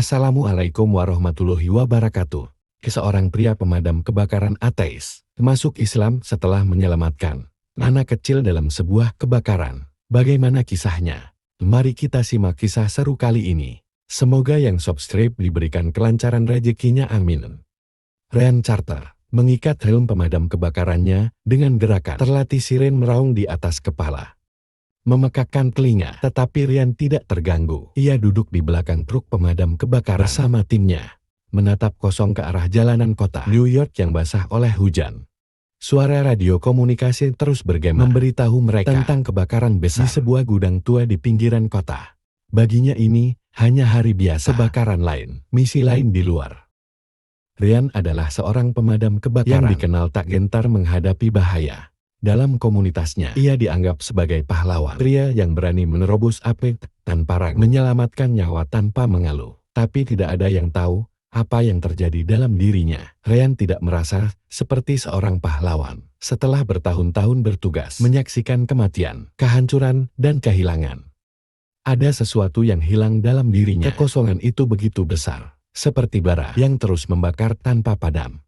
Assalamualaikum warahmatullahi wabarakatuh. Seorang pria pemadam kebakaran ateis masuk Islam setelah menyelamatkan anak kecil dalam sebuah kebakaran. Bagaimana kisahnya? Mari kita simak kisah seru kali ini. Semoga yang subscribe diberikan kelancaran rezekinya, amin. Ryan Carter mengikat helm pemadam kebakarannya dengan gerakan terlatih siren meraung di atas kepala. Memekakkan telinga, tetapi Ryan tidak terganggu. Ia duduk di belakang truk pemadam kebakaran bersama timnya, menatap kosong ke arah jalanan kota New York yang basah oleh hujan. Suara radio komunikasi terus bergema memberitahu mereka tentang kebakaran besar di sebuah gudang tua di pinggiran kota. Baginya ini hanya hari biasa, kebakaran lain, misi lain di luar. Ryan adalah seorang pemadam kebakaran yang dikenal tak gentar menghadapi bahaya. Dalam komunitasnya, ia dianggap sebagai pahlawan, pria yang berani menerobos api tanpa ragu, menyelamatkan nyawa tanpa mengeluh. Tapi tidak ada yang tahu apa yang terjadi dalam dirinya. Ryan tidak merasa seperti seorang pahlawan. Setelah bertahun-tahun bertugas, menyaksikan kematian, kehancuran, dan kehilangan. Ada sesuatu yang hilang dalam dirinya. Kekosongan itu begitu besar, seperti bara yang terus membakar tanpa padam.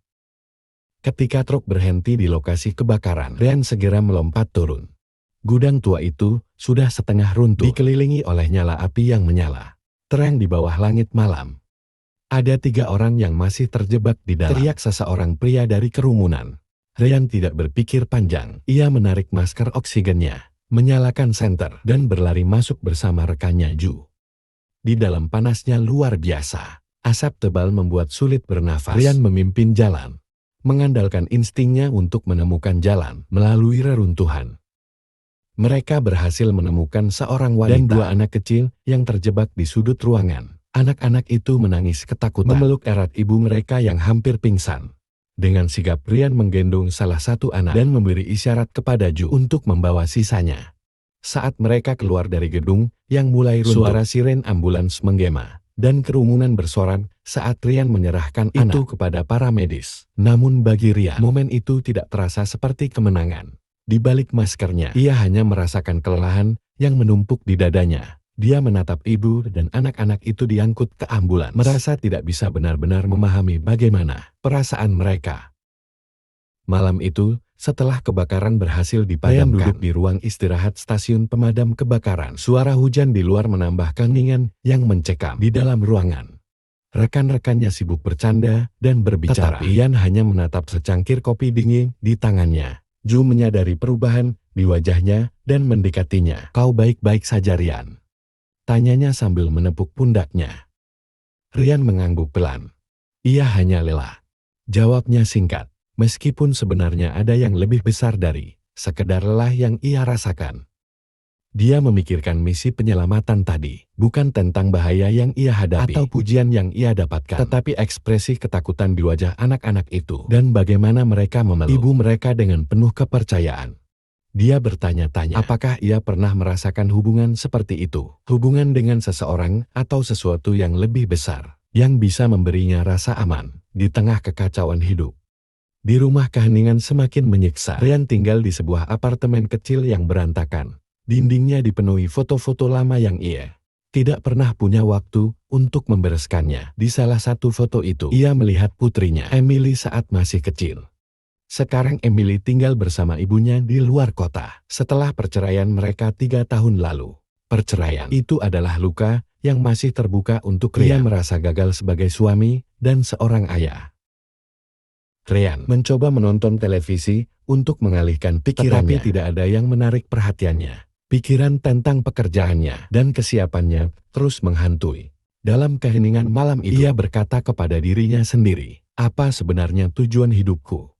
Ketika truk berhenti di lokasi kebakaran, Ryan segera melompat turun. Gudang tua itu sudah setengah runtuh, dikelilingi oleh nyala api yang menyala terang di bawah langit malam. Ada 3 orang yang masih terjebak di dalam, teriak seseorang pria dari kerumunan. Ryan tidak berpikir panjang, ia menarik masker oksigennya, menyalakan senter, dan berlari masuk bersama rekannya Ju. Di dalam panasnya luar biasa, asap tebal membuat sulit bernafas. Ryan memimpin jalan, mengandalkan instingnya untuk menemukan jalan melalui reruntuhan. Mereka berhasil menemukan seorang wanita dan 2 anak kecil yang terjebak di sudut ruangan. Anak-anak itu menangis ketakutan, memeluk erat ibu mereka yang hampir pingsan. Dengan sigap Ryan menggendong salah satu anak dan memberi isyarat kepada Ju untuk membawa sisanya. Saat mereka keluar dari gedung yang mulai runtuh, suara siren ambulans menggema dan kerumunan bersorak saat Ryan menyerahkan itu kepada para medis. Namun bagi Ryan, momen itu tidak terasa seperti kemenangan. Di balik maskernya, ia hanya merasakan kelelahan yang menumpuk di dadanya. Dia menatap ibu dan anak-anak itu diangkut ke ambulans, merasa tidak bisa benar-benar memahami bagaimana perasaan mereka. Malam itu, setelah kebakaran berhasil dipadamkan, Ryan duduk di ruang istirahat stasiun pemadam kebakaran. Suara hujan di luar menambah keheningan yang mencekam di dalam ruangan. Rekan-rekannya sibuk bercanda dan berbicara. Tetapi Ryan hanya menatap secangkir kopi dingin di tangannya. Ju menyadari perubahan di wajahnya dan mendekatinya. "Kau baik-baik saja, Ryan?" tanyanya sambil menepuk pundaknya. Ryan mengangguk pelan. "Ia hanya lelah," jawabnya singkat. Meskipun sebenarnya ada yang lebih besar dari sekedar lelah yang ia rasakan. Dia memikirkan misi penyelamatan tadi, bukan tentang bahaya yang ia hadapi atau pujian yang ia dapatkan, tetapi ekspresi ketakutan di wajah anak-anak itu dan bagaimana mereka memeluk ibu mereka dengan penuh kepercayaan. Dia bertanya-tanya, apakah ia pernah merasakan hubungan seperti itu, hubungan dengan seseorang atau sesuatu yang lebih besar, yang bisa memberinya rasa aman di tengah kekacauan hidup. Di rumah keheningan semakin menyiksa. Ryan tinggal di sebuah apartemen kecil yang berantakan. Dindingnya dipenuhi foto-foto lama yang ia tidak pernah punya waktu untuk membereskannya. Di salah satu foto itu, ia melihat putrinya, Emily, saat masih kecil. Sekarang Emily tinggal bersama ibunya di luar kota. Setelah perceraian mereka 3 tahun lalu. Perceraian itu adalah luka yang masih terbuka untuk Ryan. Ia merasa gagal sebagai suami dan seorang ayah. Ryan mencoba menonton televisi untuk mengalihkan pikirannya, tetapi tidak ada yang menarik perhatiannya. Pikiran tentang pekerjaannya dan kesiapannya terus menghantui. Dalam keheningan malam itu, ia berkata kepada dirinya sendiri, "Apa sebenarnya tujuan hidupku?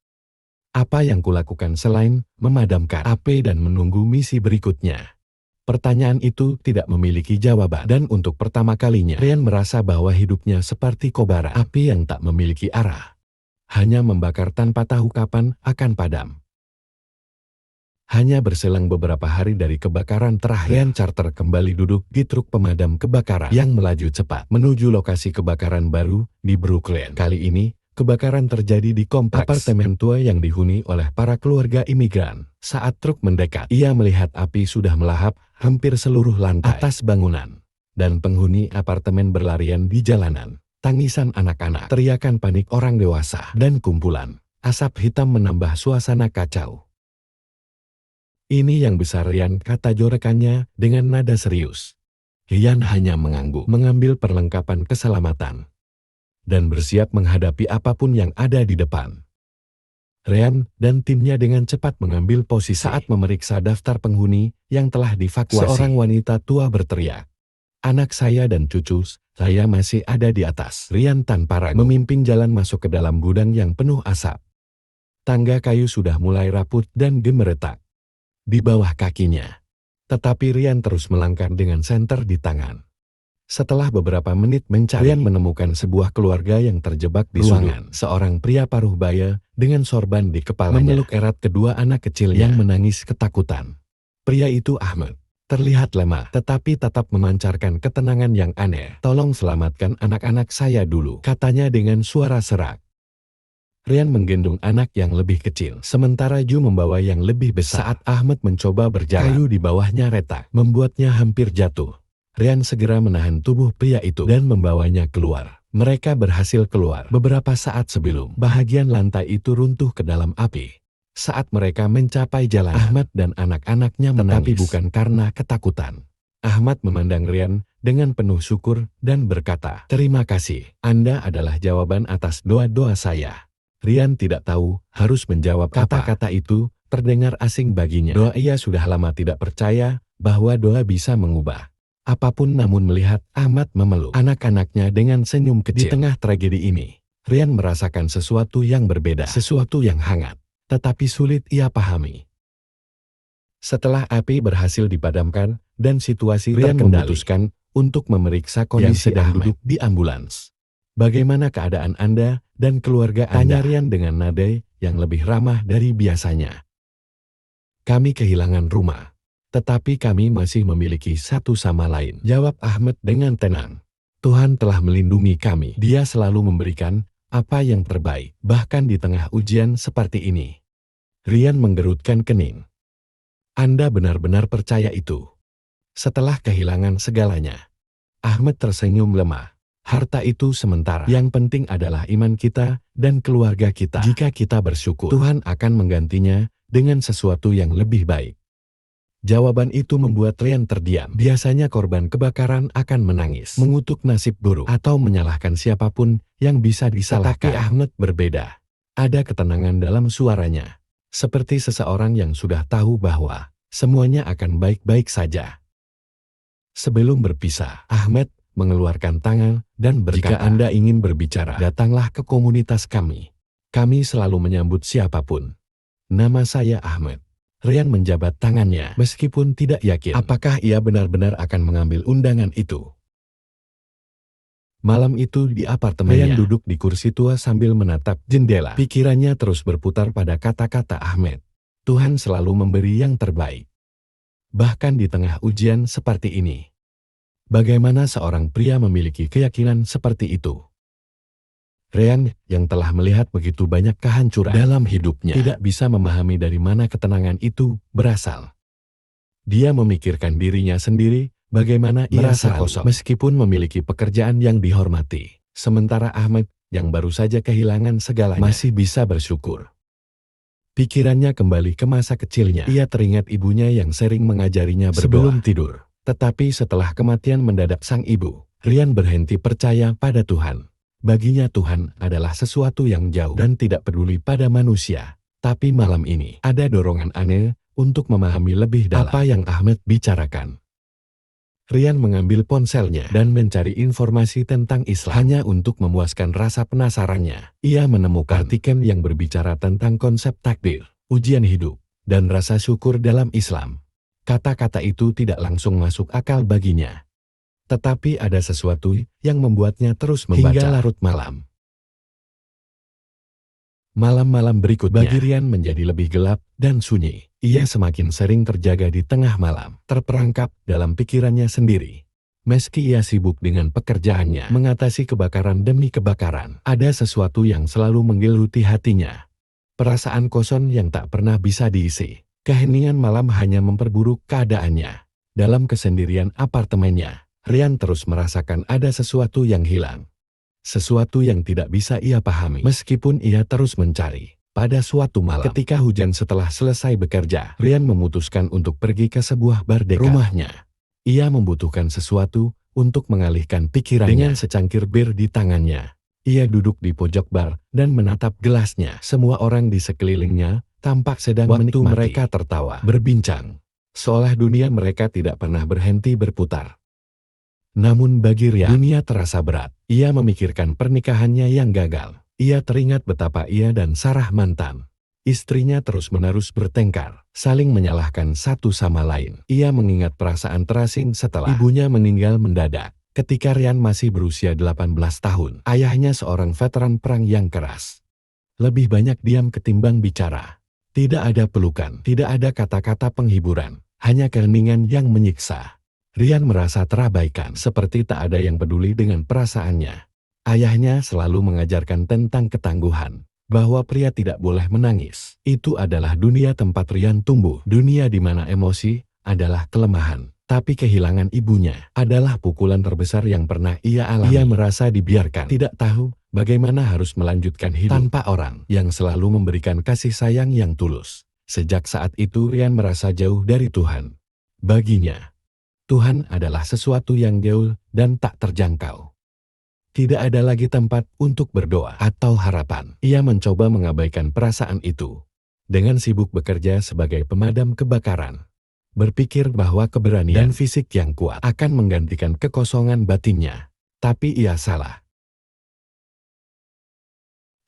Apa yang kulakukan selain memadamkan api dan menunggu misi berikutnya?" Pertanyaan itu tidak memiliki jawaban, dan untuk pertama kalinya, Ryan merasa bahwa hidupnya seperti kobaran api yang tak memiliki arah. Hanya membakar tanpa tahu kapan akan padam. Hanya berselang beberapa hari dari kebakaran terakhir, Ryan Carter kembali duduk di truk pemadam kebakaran yang melaju cepat menuju lokasi kebakaran baru di Brooklyn. Kali ini, kebakaran terjadi di kompleks apartemen tua yang dihuni oleh para keluarga imigran. Saat truk mendekat, ia melihat api sudah melahap hampir seluruh lantai atas bangunan. dan penghuni apartemen berlarian di jalanan. Tangisan anak-anak, teriakan panik orang dewasa, dan kumpulan asap hitam menambah suasana kacau. "Ini yang besar, Rian," kata rekannya dengan nada serius. Rian hanya mengangguk, mengambil perlengkapan keselamatan, dan bersiap menghadapi apapun yang ada di depan. Rian dan timnya dengan cepat mengambil posisi. Saat memeriksa daftar penghuni yang telah dievakuasi, seorang wanita tua berteriak, "Anak saya dan cucu saya masih ada di atas." Rian tanpa ragu memimpin jalan masuk ke dalam gudang yang penuh asap. Tangga kayu sudah mulai rapuh dan gemeretak di bawah kakinya. Tetapi Rian terus melangkah dengan senter di tangan. Setelah beberapa menit mencari, Rian menemukan sebuah keluarga yang terjebak di ruangan. Seorang pria paruh baya dengan sorban di kepalanya memeluk erat kedua anak kecil yang menangis ketakutan. Pria itu Ahmad. Terlihat lemah, tetapi tetap memancarkan ketenangan yang aneh. "Tolong selamatkan anak-anak saya dulu," katanya dengan suara serak. Rian menggendong anak yang lebih kecil, sementara Ju membawa yang lebih besar. Saat Ahmad mencoba berjalan, kayu di bawahnya retak, membuatnya hampir jatuh. Rian segera menahan tubuh pria itu dan membawanya keluar. Mereka berhasil keluar beberapa saat sebelum bahagian lantai itu runtuh ke dalam api. Saat mereka mencapai jalan, Ahmad dan anak-anaknya menangis, tapi bukan karena ketakutan. Ahmad memandang Rian dengan penuh syukur dan berkata, "Terima kasih, Anda adalah jawaban atas doa-doa saya." Rian tidak tahu harus menjawab kata-kata itu, terdengar asing baginya. Ia sudah lama tidak percaya bahwa doa bisa mengubah apapun, namun melihat Ahmad memeluk anak-anaknya dengan senyum kecil. Di tengah tragedi ini, Rian merasakan sesuatu yang berbeda, sesuatu yang hangat, tetapi sulit ia pahami. Setelah api berhasil dipadamkan dan situasi Rian memutuskan untuk memeriksa kondisi yang sedang duduk di ambulans. "Bagaimana keadaan Anda dan keluarga Anda?" tanya Rian dengan nada yang lebih ramah dari biasanya. "Kami kehilangan rumah, tetapi kami masih memiliki satu sama lain," jawab Ahmad dengan tenang. "Tuhan telah melindungi kami. Dia selalu memberikan apa yang terbaik, bahkan di tengah ujian seperti ini." Rian menggerutkan kening. "Anda benar-benar percaya itu?" Setelah kehilangan segalanya, Ahmad tersenyum lemah. "Harta itu sementara. Yang penting adalah iman kita dan keluarga kita. Jika kita bersyukur, Tuhan akan menggantinya dengan sesuatu yang lebih baik." Jawaban itu membuat Rian terdiam. Biasanya korban kebakaran akan menangis, mengutuk nasib buruk, atau menyalahkan siapapun yang bisa disalahkan. Tapi Ahmad berbeda. Ada ketenangan dalam suaranya, seperti seseorang yang sudah tahu bahwa semuanya akan baik-baik saja. Sebelum berpisah, Ahmad mengeluarkan tangan dan berkata, "Jika Anda ingin berbicara, datanglah ke komunitas kami. Kami selalu menyambut siapapun. Nama saya Ahmad." Rian menjabat tangannya, meskipun tidak yakin apakah ia benar-benar akan mengambil undangan itu. Malam itu di apartemennya, Rian duduk di kursi tua sambil menatap jendela. Pikirannya terus berputar pada kata-kata Ahmad. Tuhan selalu memberi yang terbaik, bahkan di tengah ujian seperti ini. Bagaimana seorang pria memiliki keyakinan seperti itu? Rian, yang telah melihat begitu banyak kehancuran dalam hidupnya, tidak bisa memahami dari mana ketenangan itu berasal. Dia memikirkan dirinya sendiri, bagaimana ia merasa kosong meskipun memiliki pekerjaan yang dihormati. Sementara Ahmad, yang baru saja kehilangan segalanya, masih bisa bersyukur. Pikirannya kembali ke masa kecilnya. Ia teringat ibunya yang sering mengajarinya berdoa sebelum tidur. Tetapi setelah kematian mendadak sang ibu, Rian berhenti percaya pada Tuhan. Baginya Tuhan adalah sesuatu yang jauh dan tidak peduli pada manusia. Tapi malam ini, ada dorongan aneh untuk memahami lebih dalam apa yang Ahmad bicarakan. Rian mengambil ponselnya dan mencari informasi tentang Islam hanya untuk memuaskan rasa penasarannya. Ia menemukan artikel yang berbicara tentang konsep takdir, ujian hidup, dan rasa syukur dalam Islam. Kata-kata itu tidak langsung masuk akal baginya. Tetapi ada sesuatu yang membuatnya terus membaca hingga larut malam. Malam-malam berikutnya, bagi Rian menjadi lebih gelap dan sunyi. Ia semakin sering terjaga di tengah malam, terperangkap dalam pikirannya sendiri. Meski ia sibuk dengan pekerjaannya, mengatasi kebakaran demi kebakaran, ada sesuatu yang selalu menggeluti hatinya. Perasaan kosong yang tak pernah bisa diisi. Keheningan malam hanya memperburuk keadaannya. Dalam kesendirian apartemennya, Rian terus merasakan ada sesuatu yang hilang. Sesuatu yang tidak bisa ia pahami. Meskipun ia terus mencari. Pada suatu malam, ketika hujan setelah selesai bekerja, Rian memutuskan untuk pergi ke sebuah bar dekat rumahnya. Ia membutuhkan sesuatu untuk mengalihkan pikirannya. Dengan secangkir bir di tangannya, ia duduk di pojok bar dan menatap gelasnya. Semua orang di sekelilingnya tampak sedang menikmati. Mereka tertawa, berbincang, seolah dunia mereka tidak pernah berhenti berputar. Namun bagi Rian, dunia terasa berat. Ia memikirkan pernikahannya yang gagal. Ia teringat betapa ia dan Sarah mantan istrinya terus-menerus bertengkar, saling menyalahkan satu sama lain. Ia mengingat perasaan terasing setelah ibunya meninggal mendadak. Ketika Rian masih berusia 18 tahun, ayahnya seorang veteran perang yang keras. Lebih banyak diam ketimbang bicara. Tidak ada pelukan, tidak ada kata-kata penghiburan, hanya keheningan yang menyiksa. Rian merasa terabaikan, seperti tak ada yang peduli dengan perasaannya. Ayahnya selalu mengajarkan tentang ketangguhan, bahwa pria tidak boleh menangis. Itu adalah dunia tempat Rian tumbuh, dunia di mana emosi adalah kelemahan. Tapi kehilangan ibunya adalah pukulan terbesar yang pernah ia alami. Ia merasa dibiarkan, tidak tahu bagaimana harus melanjutkan hidup tanpa orang yang selalu memberikan kasih sayang yang tulus. Sejak saat itu Rian merasa jauh dari Tuhan. Baginya, Tuhan adalah sesuatu yang jauh dan tak terjangkau. Tidak ada lagi tempat untuk berdoa atau harapan. Ia mencoba mengabaikan perasaan itu dengan sibuk bekerja sebagai pemadam kebakaran. Berpikir bahwa keberanian dan fisik yang kuat akan menggantikan kekosongan batinnya. Tapi ia salah.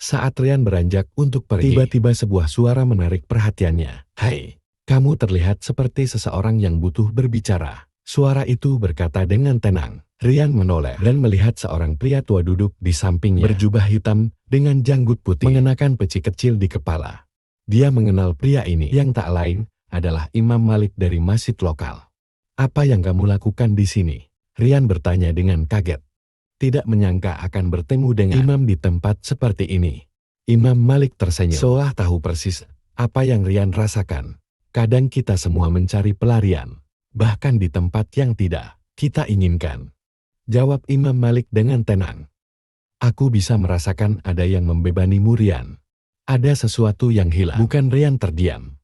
Saat Rian beranjak untuk pergi, tiba-tiba sebuah suara menarik perhatiannya. "Hai, kamu terlihat seperti seseorang yang butuh berbicara." Suara itu berkata dengan tenang. Rian menoleh dan melihat seorang pria tua duduk di sampingnya, berjubah hitam dengan janggut putih, mengenakan peci kecil di kepala. Dia mengenal pria ini, yang tak lain adalah Imam Malik dari masjid lokal. "Apa yang kamu lakukan di sini?" Rian bertanya dengan kaget. Tidak menyangka akan bertemu dengan imam di tempat seperti ini. Imam Malik tersenyum, seolah tahu persis apa yang Rian rasakan. Kadang kita semua mencari pelarian, bahkan di tempat yang tidak kita inginkan. Jawab Imam Malik dengan tenang. "Aku bisa merasakan ada yang membebanimu, Rian. Ada sesuatu yang hilang." Bukan Rian terdiam,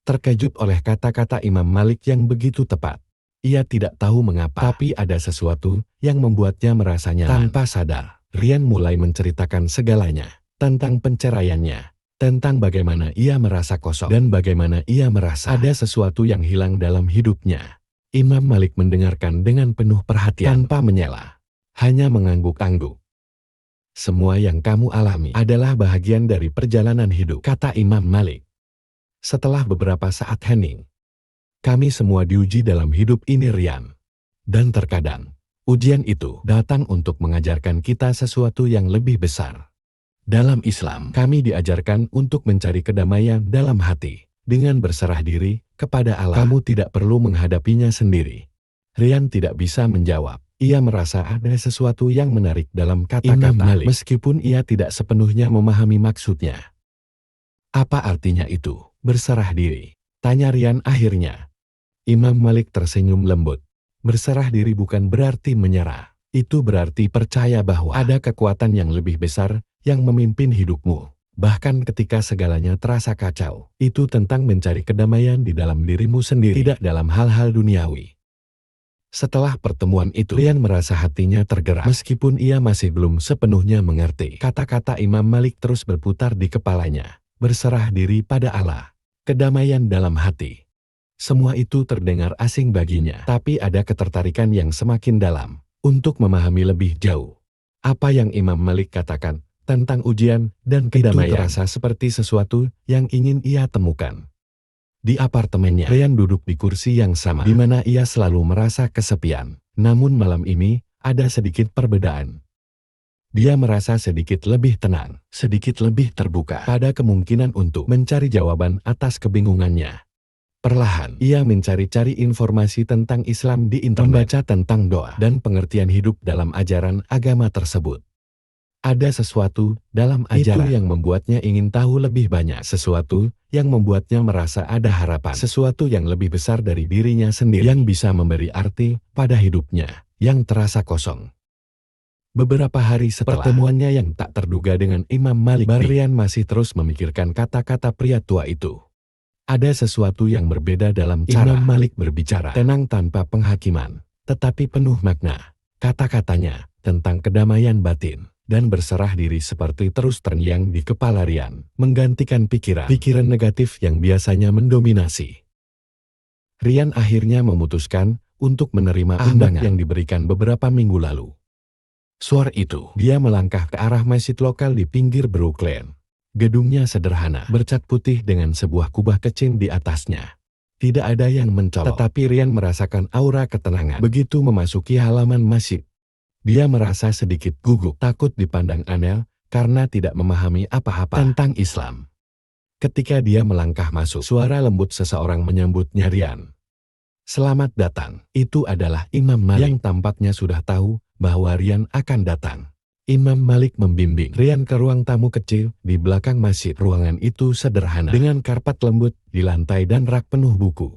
terkejut oleh kata-kata Imam Malik yang begitu tepat. Ia tidak tahu mengapa, tapi ada sesuatu yang membuatnya merasa nyaman. Tanpa sadar, Rian mulai menceritakan segalanya, tentang penceraiannya, tentang bagaimana ia merasa kosong, dan bagaimana ia merasa ada sesuatu yang hilang dalam hidupnya. Imam Malik mendengarkan dengan penuh perhatian tanpa menyela, hanya mengangguk-angguk. "Semua yang kamu alami adalah bahagian dari perjalanan hidup," kata Imam Malik. "Setelah beberapa saat hening, kami semua diuji dalam hidup ini, Rian. Dan terkadang, ujian itu datang untuk mengajarkan kita sesuatu yang lebih besar. Dalam Islam, kami diajarkan untuk mencari kedamaian dalam hati, dengan berserah diri kepada Allah. Kamu tidak perlu menghadapinya sendiri." Rian tidak bisa menjawab. Ia merasa ada sesuatu yang menarik dalam kata-kata Malik, meskipun ia tidak sepenuhnya memahami maksudnya. "Apa artinya itu, berserah diri?" tanya Rian akhirnya. Imam Malik tersenyum lembut. "Berserah diri bukan berarti menyerah. Itu berarti percaya bahwa ada kekuatan yang lebih besar yang memimpin hidupmu. Bahkan ketika segalanya terasa kacau, itu tentang mencari kedamaian di dalam dirimu sendiri, tidak dalam hal-hal duniawi." Setelah pertemuan itu, Rian merasa hatinya tergerak. Meskipun ia masih belum sepenuhnya mengerti, kata-kata Imam Malik terus berputar di kepalanya. Berserah diri pada Allah, kedamaian dalam hati. Semua itu terdengar asing baginya, tapi ada ketertarikan yang semakin dalam untuk memahami lebih jauh. Apa yang Imam Malik katakan tentang ujian dan kedamaian terasa seperti sesuatu yang ingin ia temukan. Di apartemennya, Rian duduk di kursi yang sama, di mana ia selalu merasa kesepian. Namun malam ini, ada sedikit perbedaan. Dia merasa sedikit lebih tenang, sedikit lebih terbuka pada kemungkinan untuk mencari jawaban atas kebingungannya. Perlahan, ia mencari-cari informasi tentang Islam di internet, membaca tentang doa dan pengertian hidup dalam ajaran agama tersebut. Ada sesuatu dalam ajaran itu yang membuatnya ingin tahu lebih banyak, sesuatu yang membuatnya merasa ada harapan, sesuatu yang lebih besar dari dirinya sendiri yang bisa memberi arti pada hidupnya. yang terasa kosong. Beberapa hari setelah pertemuannya yang tak terduga dengan Imam Malik, Rian masih terus memikirkan kata-kata pria tua itu. Ada sesuatu yang berbeda dalam cara Imam Malik berbicara, tenang tanpa penghakiman, tetapi penuh makna. Kata-katanya tentang kedamaian batin dan berserah diri seperti terus terngiang di kepala Rian, menggantikan pikiran negatif yang biasanya mendominasi. Rian akhirnya memutuskan untuk menerima undangan yang diberikan beberapa minggu lalu. Sore itu, dia melangkah ke arah masjid lokal di pinggir Brooklyn. Gedungnya sederhana, bercat putih dengan sebuah kubah kecil di atasnya. Tidak ada yang mencolok, tetapi Rian merasakan aura ketenangan begitu memasuki halaman masjid. Dia merasa sedikit gugup, takut dipandang aneh karena tidak memahami apa-apa tentang Islam. Ketika dia melangkah masuk, suara lembut seseorang menyambutnya Rian. "Selamat datang." Itu adalah Imam Malik yang tampaknya sudah tahu bahwa Rian akan datang. Imam Malik membimbing Rian ke ruang tamu kecil di belakang masjid. Ruangan itu sederhana dengan karpet lembut di lantai dan rak penuh buku.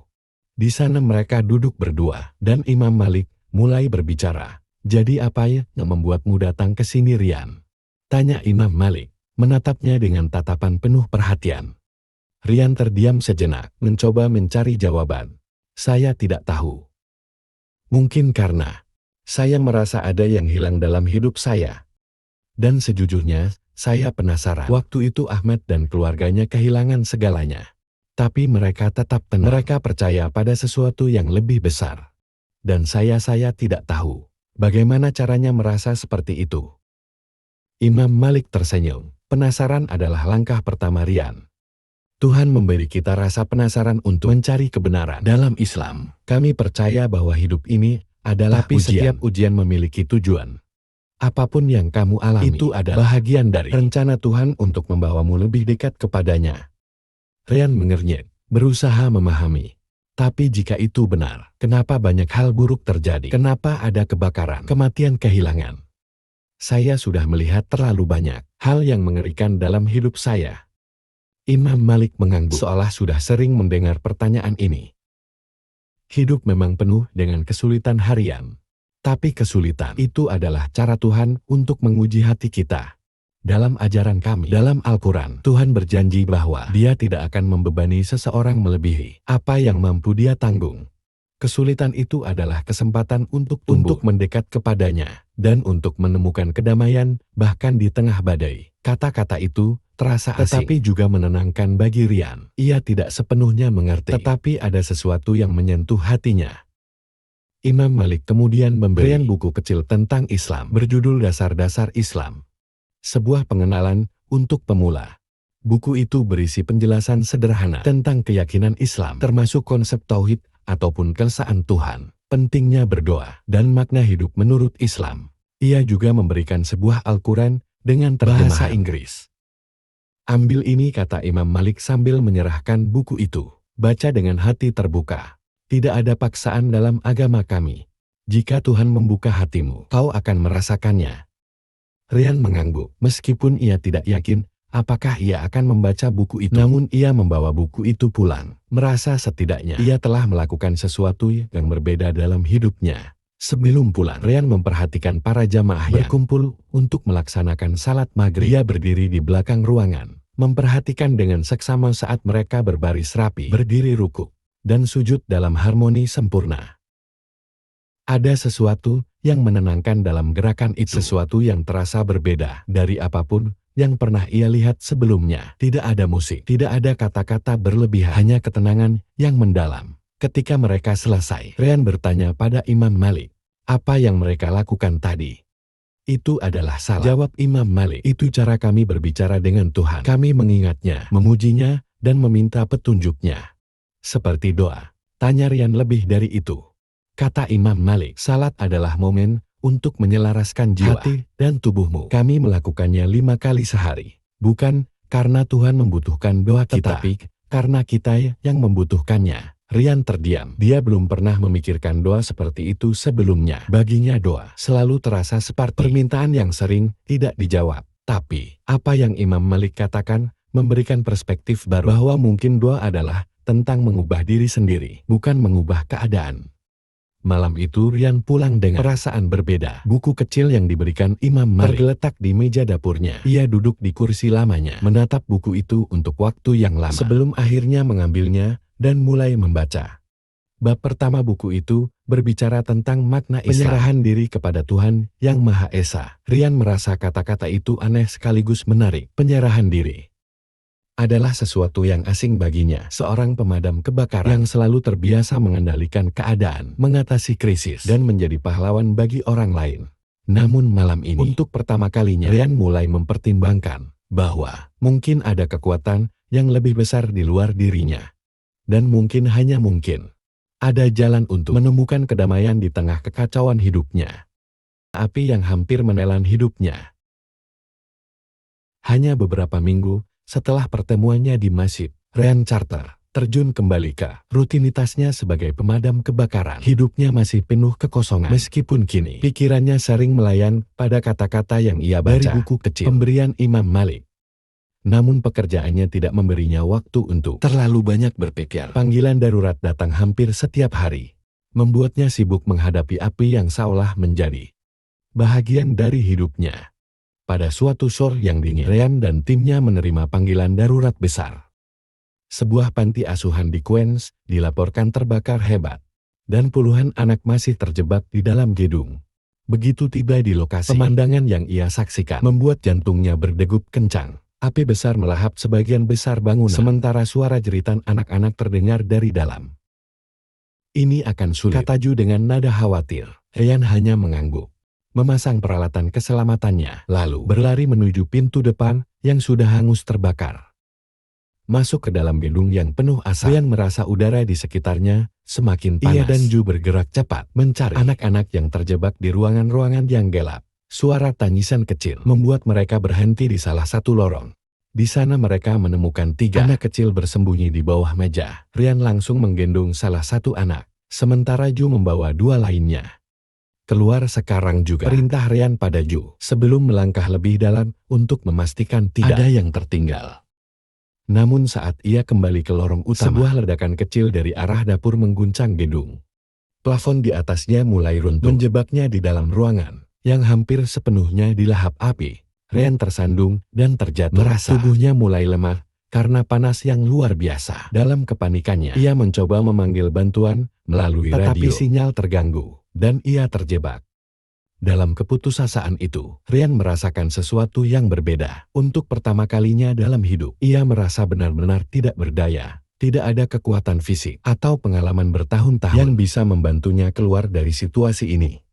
Di sana mereka duduk berdua dan Imam Malik mulai berbicara. "Jadi apa yang membuatmu datang ke sini, Rian?" tanya Imam Malik, menatapnya dengan tatapan penuh perhatian. Rian terdiam sejenak, mencoba mencari jawaban. "Saya tidak tahu. Mungkin karena saya merasa ada yang hilang dalam hidup saya. Dan sejujurnya, saya penasaran. Waktu itu Ahmad dan keluarganya kehilangan segalanya. Tapi mereka tetap tenang. Mereka percaya pada sesuatu yang lebih besar. Dan saya tidak tahu bagaimana caranya merasa seperti itu." Imam Malik tersenyum. Penasaran adalah langkah pertama Rian. Tuhan memberi kita rasa penasaran untuk mencari kebenaran. Dalam Islam, kami percaya bahwa hidup ini adalah ujian. Setiap ujian memiliki tujuan. Apapun yang kamu alami itu adalah bahagian dari rencana Tuhan untuk membawamu lebih dekat kepadanya. Rian mengernyit, berusaha memahami. Tapi jika itu benar, kenapa banyak hal buruk terjadi? Kenapa ada kebakaran, kematian, kehilangan? Saya sudah melihat terlalu banyak hal yang mengerikan dalam hidup saya. Imam Malik mengangguk, seolah sudah sering mendengar pertanyaan ini. Hidup memang penuh dengan kesulitan harian. Tapi kesulitan itu adalah cara Tuhan untuk menguji hati kita. Dalam ajaran kami, dalam Al-Quran, Tuhan berjanji bahwa Dia tidak akan membebani seseorang melebihi apa yang mampu dia tanggung. Kesulitan itu adalah kesempatan untuk tumbuh, untuk mendekat kepadanya, dan untuk menemukan kedamaian bahkan di tengah badai. Kata-kata itu terasa asing, tetapi juga menenangkan bagi Rian. Ia tidak sepenuhnya mengerti, tetapi ada sesuatu yang menyentuh hatinya. Imam Malik kemudian memberi Rian buku kecil tentang Islam, berjudul Dasar-Dasar Islam. Sebuah pengenalan untuk pemula. Buku itu berisi penjelasan sederhana tentang keyakinan Islam, termasuk konsep tauhid ataupun keesaan Tuhan, pentingnya berdoa, dan makna hidup menurut Islam. Ia juga memberikan sebuah Al-Quran dengan bahasa Inggris. "Ambil ini," kata Imam Malik sambil menyerahkan buku itu. "Baca dengan hati terbuka. Tidak ada paksaan dalam agama kami. Jika Tuhan membuka hatimu, kau akan merasakannya." Rian mengangguk, meskipun ia tidak yakin apakah ia akan membaca buku itu. Namun ia membawa buku itu pulang, merasa setidaknya ia telah melakukan sesuatu yang berbeda dalam hidupnya. Sebelum pulang, Rian memperhatikan para jamaah yang berkumpul untuk melaksanakan salat maghrib. Ia berdiri di belakang ruangan, memperhatikan dengan seksama saat mereka berbaris rapi, berdiri rukuk, dan sujud dalam harmoni sempurna. Ada sesuatu yang menenangkan dalam gerakan itu, sesuatu yang terasa berbeda dari apapun yang pernah ia lihat sebelumnya. Tidak ada musik, tidak ada kata-kata berlebihan, hanya ketenangan yang mendalam. Ketika mereka selesai, Rian bertanya pada Imam Malik, "Apa yang mereka lakukan tadi?" "Itu adalah salat," jawab Imam Malik. "Itu cara kami berbicara dengan Tuhan. Kami mengingatnya, memujinya, dan meminta petunjuknya." "Seperti doa?" tanya Rian. "Lebih dari itu," kata Imam Malik. "Salat adalah momen untuk menyelaraskan jiwa, hati, dan tubuhmu. Kami melakukannya 5 kali sehari. Bukan karena Tuhan membutuhkan doa kita, tetapi karena kita yang membutuhkannya." Rian terdiam. Dia belum pernah memikirkan doa seperti itu sebelumnya. Baginya doa selalu terasa seperti permintaan yang sering tidak dijawab. Tapi apa yang Imam Malik katakan memberikan perspektif baru, bahwa mungkin doa adalah tentang mengubah diri sendiri, bukan mengubah keadaan. Malam itu Rian pulang dengan perasaan berbeda. Buku kecil yang diberikan Imam Malik tergeletak di meja dapurnya. Ia duduk di kursi lamanya, menatap buku itu untuk waktu yang lama. Sebelum akhirnya mengambilnya dan mulai membaca. Bab pertama buku itu berbicara tentang makna Islam, penyerahan diri kepada Tuhan Yang Maha Esa. Rian merasa kata-kata itu aneh sekaligus menarik. Penyerahan diri adalah sesuatu yang asing baginya. Seorang pemadam kebakaran yang selalu terbiasa mengendalikan keadaan, mengatasi krisis, dan menjadi pahlawan bagi orang lain. Namun malam ini, untuk pertama kalinya, Rian mulai mempertimbangkan bahwa mungkin ada kekuatan yang lebih besar di luar dirinya. Dan mungkin, hanya mungkin, ada jalan untuk menemukan kedamaian di tengah kekacauan hidupnya. Api yang hampir menelan hidupnya. Hanya beberapa minggu setelah pertemuannya di masjid, Rian Carter terjun kembali ke rutinitasnya sebagai pemadam kebakaran. Hidupnya masih penuh kekosongan, meskipun kini pikirannya sering melayang pada kata-kata yang ia baca dari buku kecil pemberian Imam Malik. Namun pekerjaannya tidak memberinya waktu untuk terlalu banyak berpikir. Panggilan darurat datang hampir setiap hari, membuatnya sibuk menghadapi api yang seolah menjadi bahagian dari hidupnya. Pada suatu sore yang dingin, Rian dan timnya menerima panggilan darurat besar. Sebuah panti asuhan di Queens dilaporkan terbakar hebat, dan puluhan anak masih terjebak di dalam gedung. Begitu tiba di lokasi, pemandangan yang ia saksikan membuat jantungnya berdegup kencang. Api besar melahap sebagian besar bangunan, sementara suara jeritan anak-anak terdengar dari dalam. "Ini akan sulit," kata Ju dengan nada khawatir. Rian hanya mengangguk, memasang peralatan keselamatannya, lalu berlari menuju pintu depan yang sudah hangus terbakar. Masuk ke dalam gedung yang penuh asap, Rian merasa udara di sekitarnya semakin panas. Ia dan Ju bergerak cepat mencari anak-anak yang terjebak di ruangan-ruangan yang gelap. Suara tangisan kecil membuat mereka berhenti di salah satu lorong. Di sana mereka menemukan 3 anak kecil bersembunyi di bawah meja. Rian langsung menggendong salah satu anak, sementara Ju membawa 2 lainnya. "Keluar sekarang juga," perintah Rian pada Ju, sebelum melangkah lebih dalam untuk memastikan tidak ada yang tertinggal. Namun saat ia kembali ke lorong utama, sebuah ledakan kecil dari arah dapur mengguncang gedung. Plafon di atasnya mulai runtuh, menjebaknya di dalam ruangan yang hampir sepenuhnya dilahap api. Rian tersandung dan terjatuh. Merasa tubuhnya mulai lemah karena panas yang luar biasa. Dalam kepanikannya, ia mencoba memanggil bantuan melalui radio, tetapi sinyal terganggu dan ia terjebak. Dalam keputusasaan itu, Rian merasakan sesuatu yang berbeda. Untuk pertama kalinya dalam hidup, ia merasa benar-benar tidak berdaya. Tidak ada kekuatan fisik atau pengalaman bertahun-tahun yang bisa membantunya keluar dari situasi ini.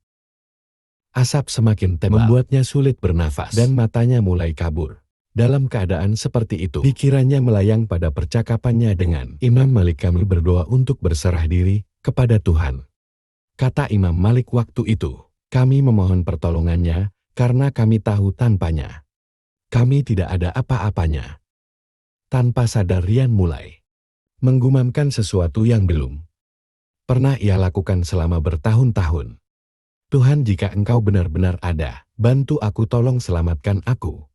Asap semakin tebal, membuatnya sulit bernafas dan matanya mulai kabur. Dalam keadaan seperti itu, pikirannya melayang pada percakapannya dengan Imam Malik. "Kami berdoa untuk berserah diri kepada Tuhan," kata Imam Malik waktu itu. "Kami memohon pertolongannya karena kami tahu tanpanya kami tidak ada apa-apanya." Tanpa sadar Rian mulai menggumamkan sesuatu yang belum pernah ia lakukan selama bertahun-tahun. "Tuhan, jika Engkau benar-benar ada, bantu aku, tolong selamatkan aku."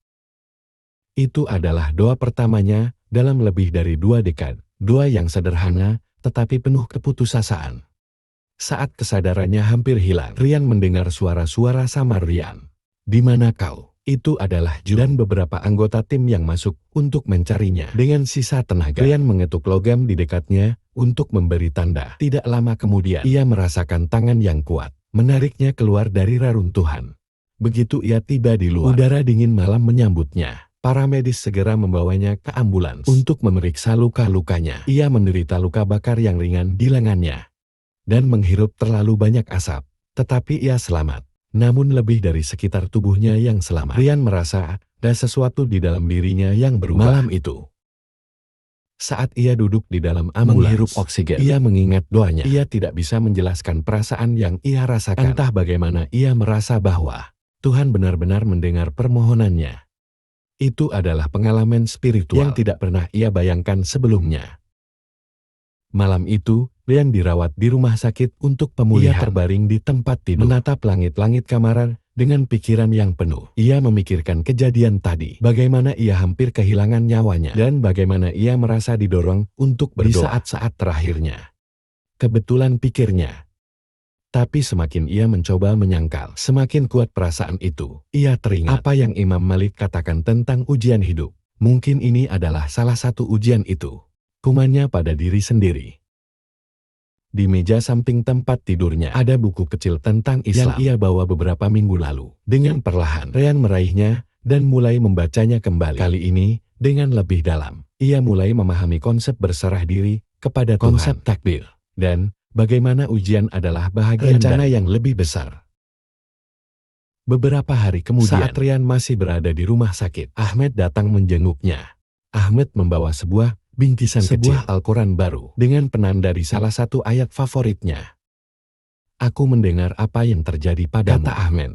Itu adalah doa pertamanya dalam lebih dari 2 dekade. Doa yang sederhana, tetapi penuh keputusasaan. Saat kesadarannya hampir hilang, Rian mendengar suara-suara samar. "Rian, di mana kau?" Itu adalah Ju dan beberapa anggota tim yang masuk untuk mencarinya. Dengan sisa tenaga, Rian mengetuk logam di dekatnya untuk memberi tanda. Tidak lama kemudian, ia merasakan tangan yang kuat menariknya keluar dari reruntuhan. Begitu ia tiba di luar, udara dingin malam menyambutnya. Para medis segera membawanya ke ambulans untuk memeriksa luka-lukanya. Ia menderita luka bakar yang ringan di lengannya dan menghirup terlalu banyak asap. Tetapi ia selamat. Namun lebih dari sekitar tubuhnya yang selamat. Rian merasa ada sesuatu di dalam dirinya yang berubah. Malam itu, saat ia duduk di dalam ambulans, menghirup oksigen, ia mengingat doanya. Ia tidak bisa menjelaskan perasaan yang ia rasakan. Entah bagaimana ia merasa bahwa Tuhan benar-benar mendengar permohonannya. Itu adalah pengalaman spiritual yang tidak pernah ia bayangkan sebelumnya. Malam itu, Rian dirawat di rumah sakit untuk pemulihan. Ia terbaring di tempat tidur, menatap langit-langit kamar dengan pikiran yang penuh. Ia memikirkan kejadian tadi, bagaimana ia hampir kehilangan nyawanya, dan bagaimana ia merasa didorong untuk berdoa di saat-saat terakhirnya. Kebetulan, pikirnya, Tapi semakin ia mencoba menyangkal, semakin kuat perasaan itu. Ia teringat apa yang Imam Malik katakan tentang ujian hidup. Mungkin ini adalah salah satu ujian itu. Kumannya pada diri sendiri. Di meja samping tempat tidurnya ada buku kecil tentang Islam yang ia bawa beberapa minggu lalu. Dengan perlahan, Ryan meraihnya dan mulai membacanya kembali. Kali ini, dengan lebih dalam, ia mulai memahami konsep berserah diri kepada Tuhan, konsep takdir, dan bagaimana ujian adalah bahagian rencana yang lebih besar. Beberapa hari kemudian, saat Ryan masih berada di rumah sakit, Ahmed datang menjenguknya. Ahmed membawa sebuah bingkisan kecil Al-Quran baru dengan penanda dari salah satu ayat favoritnya. Aku mendengar apa yang terjadi padamu, kata Ahmed.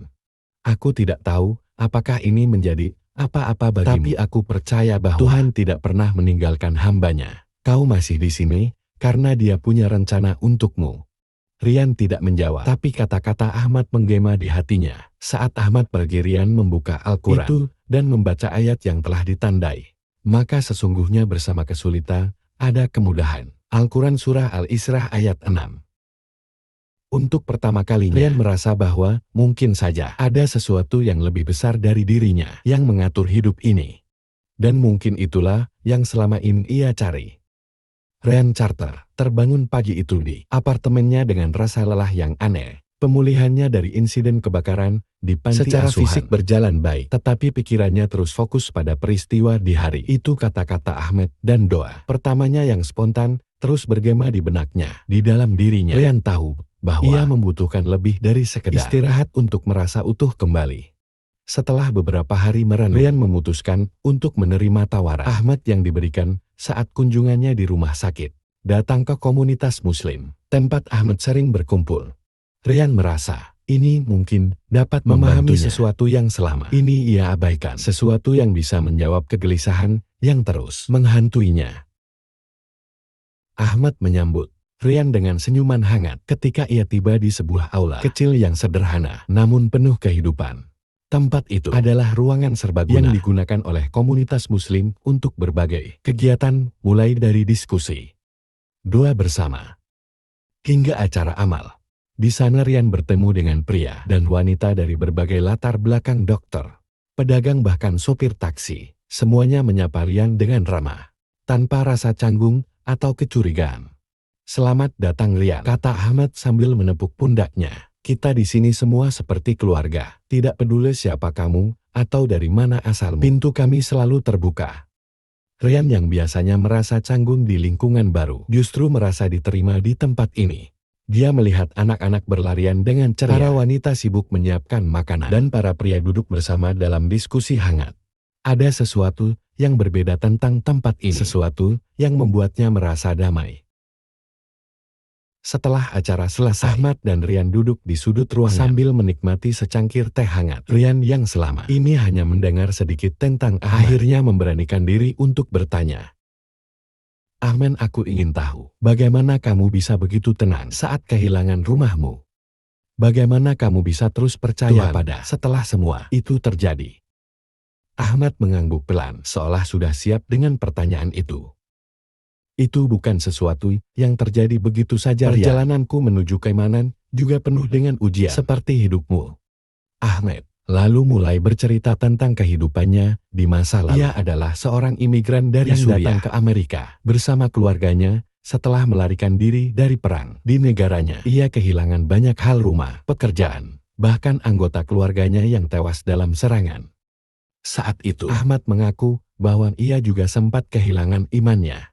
Aku tidak tahu apakah ini menjadi apa-apa bagimu. Tapi aku percaya bahwa Tuhan tidak pernah meninggalkan hambanya. Kau masih di sini karena Dia punya rencana untukmu. Ryan tidak menjawab, tapi kata-kata Ahmad menggema di hatinya. Saat Ahmad pergi, Ryan membuka Al-Quran itu dan membaca ayat yang telah ditandai. Maka sesungguhnya bersama kesulitan ada kemudahan. Al-Quran Surah Al-Isra ayat 6. Untuk pertama kalinya, Ryan merasa bahwa mungkin saja ada sesuatu yang lebih besar dari dirinya yang mengatur hidup ini. Dan mungkin itulah yang selama ini ia cari. Ryan Carter terbangun pagi itu di apartemennya dengan rasa lelah yang aneh. Pemulihannya dari insiden kebakaran di panti secara asuhan fisik berjalan baik, tetapi pikirannya terus fokus pada peristiwa di hari itu. Kata-kata Ahmed dan doa pertamanya yang spontan terus bergema di benaknya. Di dalam dirinya, Ryan tahu bahwa ia membutuhkan lebih dari sekedar istirahat untuk merasa utuh kembali. Setelah beberapa hari merenung, Ryan memutuskan untuk menerima tawaran Ahmad yang diberikan saat kunjungannya di rumah sakit. Datang ke komunitas muslim, tempat Ahmad sering berkumpul. Ryan merasa ini mungkin dapat memahami sesuatu yang selama ini ia abaikan. Sesuatu yang bisa menjawab kegelisahan yang terus menghantuinya. Ahmad menyambut Ryan dengan senyuman hangat ketika ia tiba di sebuah aula kecil yang sederhana namun penuh kehidupan. Tempat itu adalah ruangan serbaguna yang digunakan oleh komunitas muslim untuk berbagai kegiatan, mulai dari diskusi, doa bersama, hingga acara amal. Di sana Ryan bertemu dengan pria dan wanita dari berbagai latar belakang, dokter, pedagang, bahkan sopir taksi. Semuanya menyapa Ryan dengan ramah, tanpa rasa canggung atau kecurigaan. Selamat datang Ryan, kata Ahmad sambil menepuk pundaknya. Kita di sini semua seperti keluarga, tidak peduli siapa kamu atau dari mana asalmu. Pintu kami selalu terbuka. Ryan yang biasanya merasa canggung di lingkungan baru, justru merasa diterima di tempat ini. Dia melihat anak-anak berlarian dengan ceria, para wanita sibuk menyiapkan makanan, dan para pria duduk bersama dalam diskusi hangat. Ada sesuatu yang berbeda tentang tempat ini, sesuatu yang membuatnya merasa damai. Setelah acara selesai, Ahmad dan Ryan duduk di sudut ruangan sambil menikmati secangkir teh hangat. Ryan yang selama ini hanya mendengar sedikit tentang Ahmad akhirnya memberanikan diri untuk bertanya. Ahmad, aku ingin tahu, bagaimana kamu bisa begitu tenang saat kehilangan rumahmu? Bagaimana kamu bisa terus percaya pada setelah semua itu terjadi? Ahmad mengangguk pelan, seolah sudah siap dengan pertanyaan itu. Itu bukan sesuatu yang terjadi begitu saja. Perjalananku menuju keimanan juga penuh dengan ujian seperti hidupmu. Ahmad lalu mulai bercerita tentang kehidupannya di masa lalu. Ia adalah seorang imigran dari Suriah datang ke Amerika bersama keluarganya setelah melarikan diri dari perang di negaranya. Ia kehilangan banyak hal, rumah, pekerjaan, bahkan anggota keluarganya yang tewas dalam serangan. Saat itu, Ahmad mengaku bahwa ia juga sempat kehilangan imannya.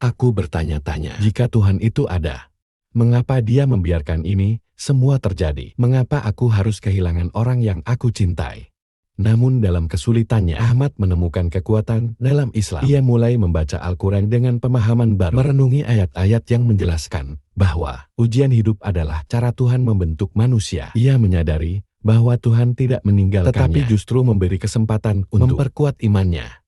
Aku bertanya-tanya, jika Tuhan itu ada, mengapa Dia membiarkan ini semua terjadi? Mengapa aku harus kehilangan orang yang aku cintai? Namun dalam kesulitannya, Ahmad menemukan kekuatan dalam Islam. Ia mulai membaca Al-Quran dengan pemahaman baru, merenungi ayat-ayat yang menjelaskan bahwa ujian hidup adalah cara Tuhan membentuk manusia. Ia menyadari bahwa Tuhan tidak meninggalkannya, tetapi justru memberi kesempatan untuk memperkuat imannya.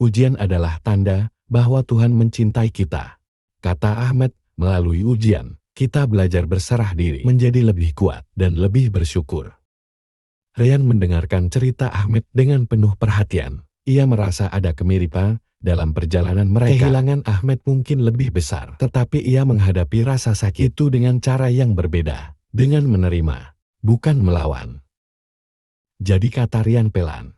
Ujian adalah tanda bahwa Tuhan mencintai kita, kata Ahmad. Melalui ujian, kita belajar berserah diri, menjadi lebih kuat dan lebih bersyukur. Ryan mendengarkan cerita Ahmad dengan penuh perhatian. Ia merasa ada kemiripan dalam perjalanan mereka. Kehilangan Ahmad mungkin lebih besar, tetapi ia menghadapi rasa sakit itu dengan cara yang berbeda. dengan menerima, bukan melawan. Jadi kata Rian Pelan,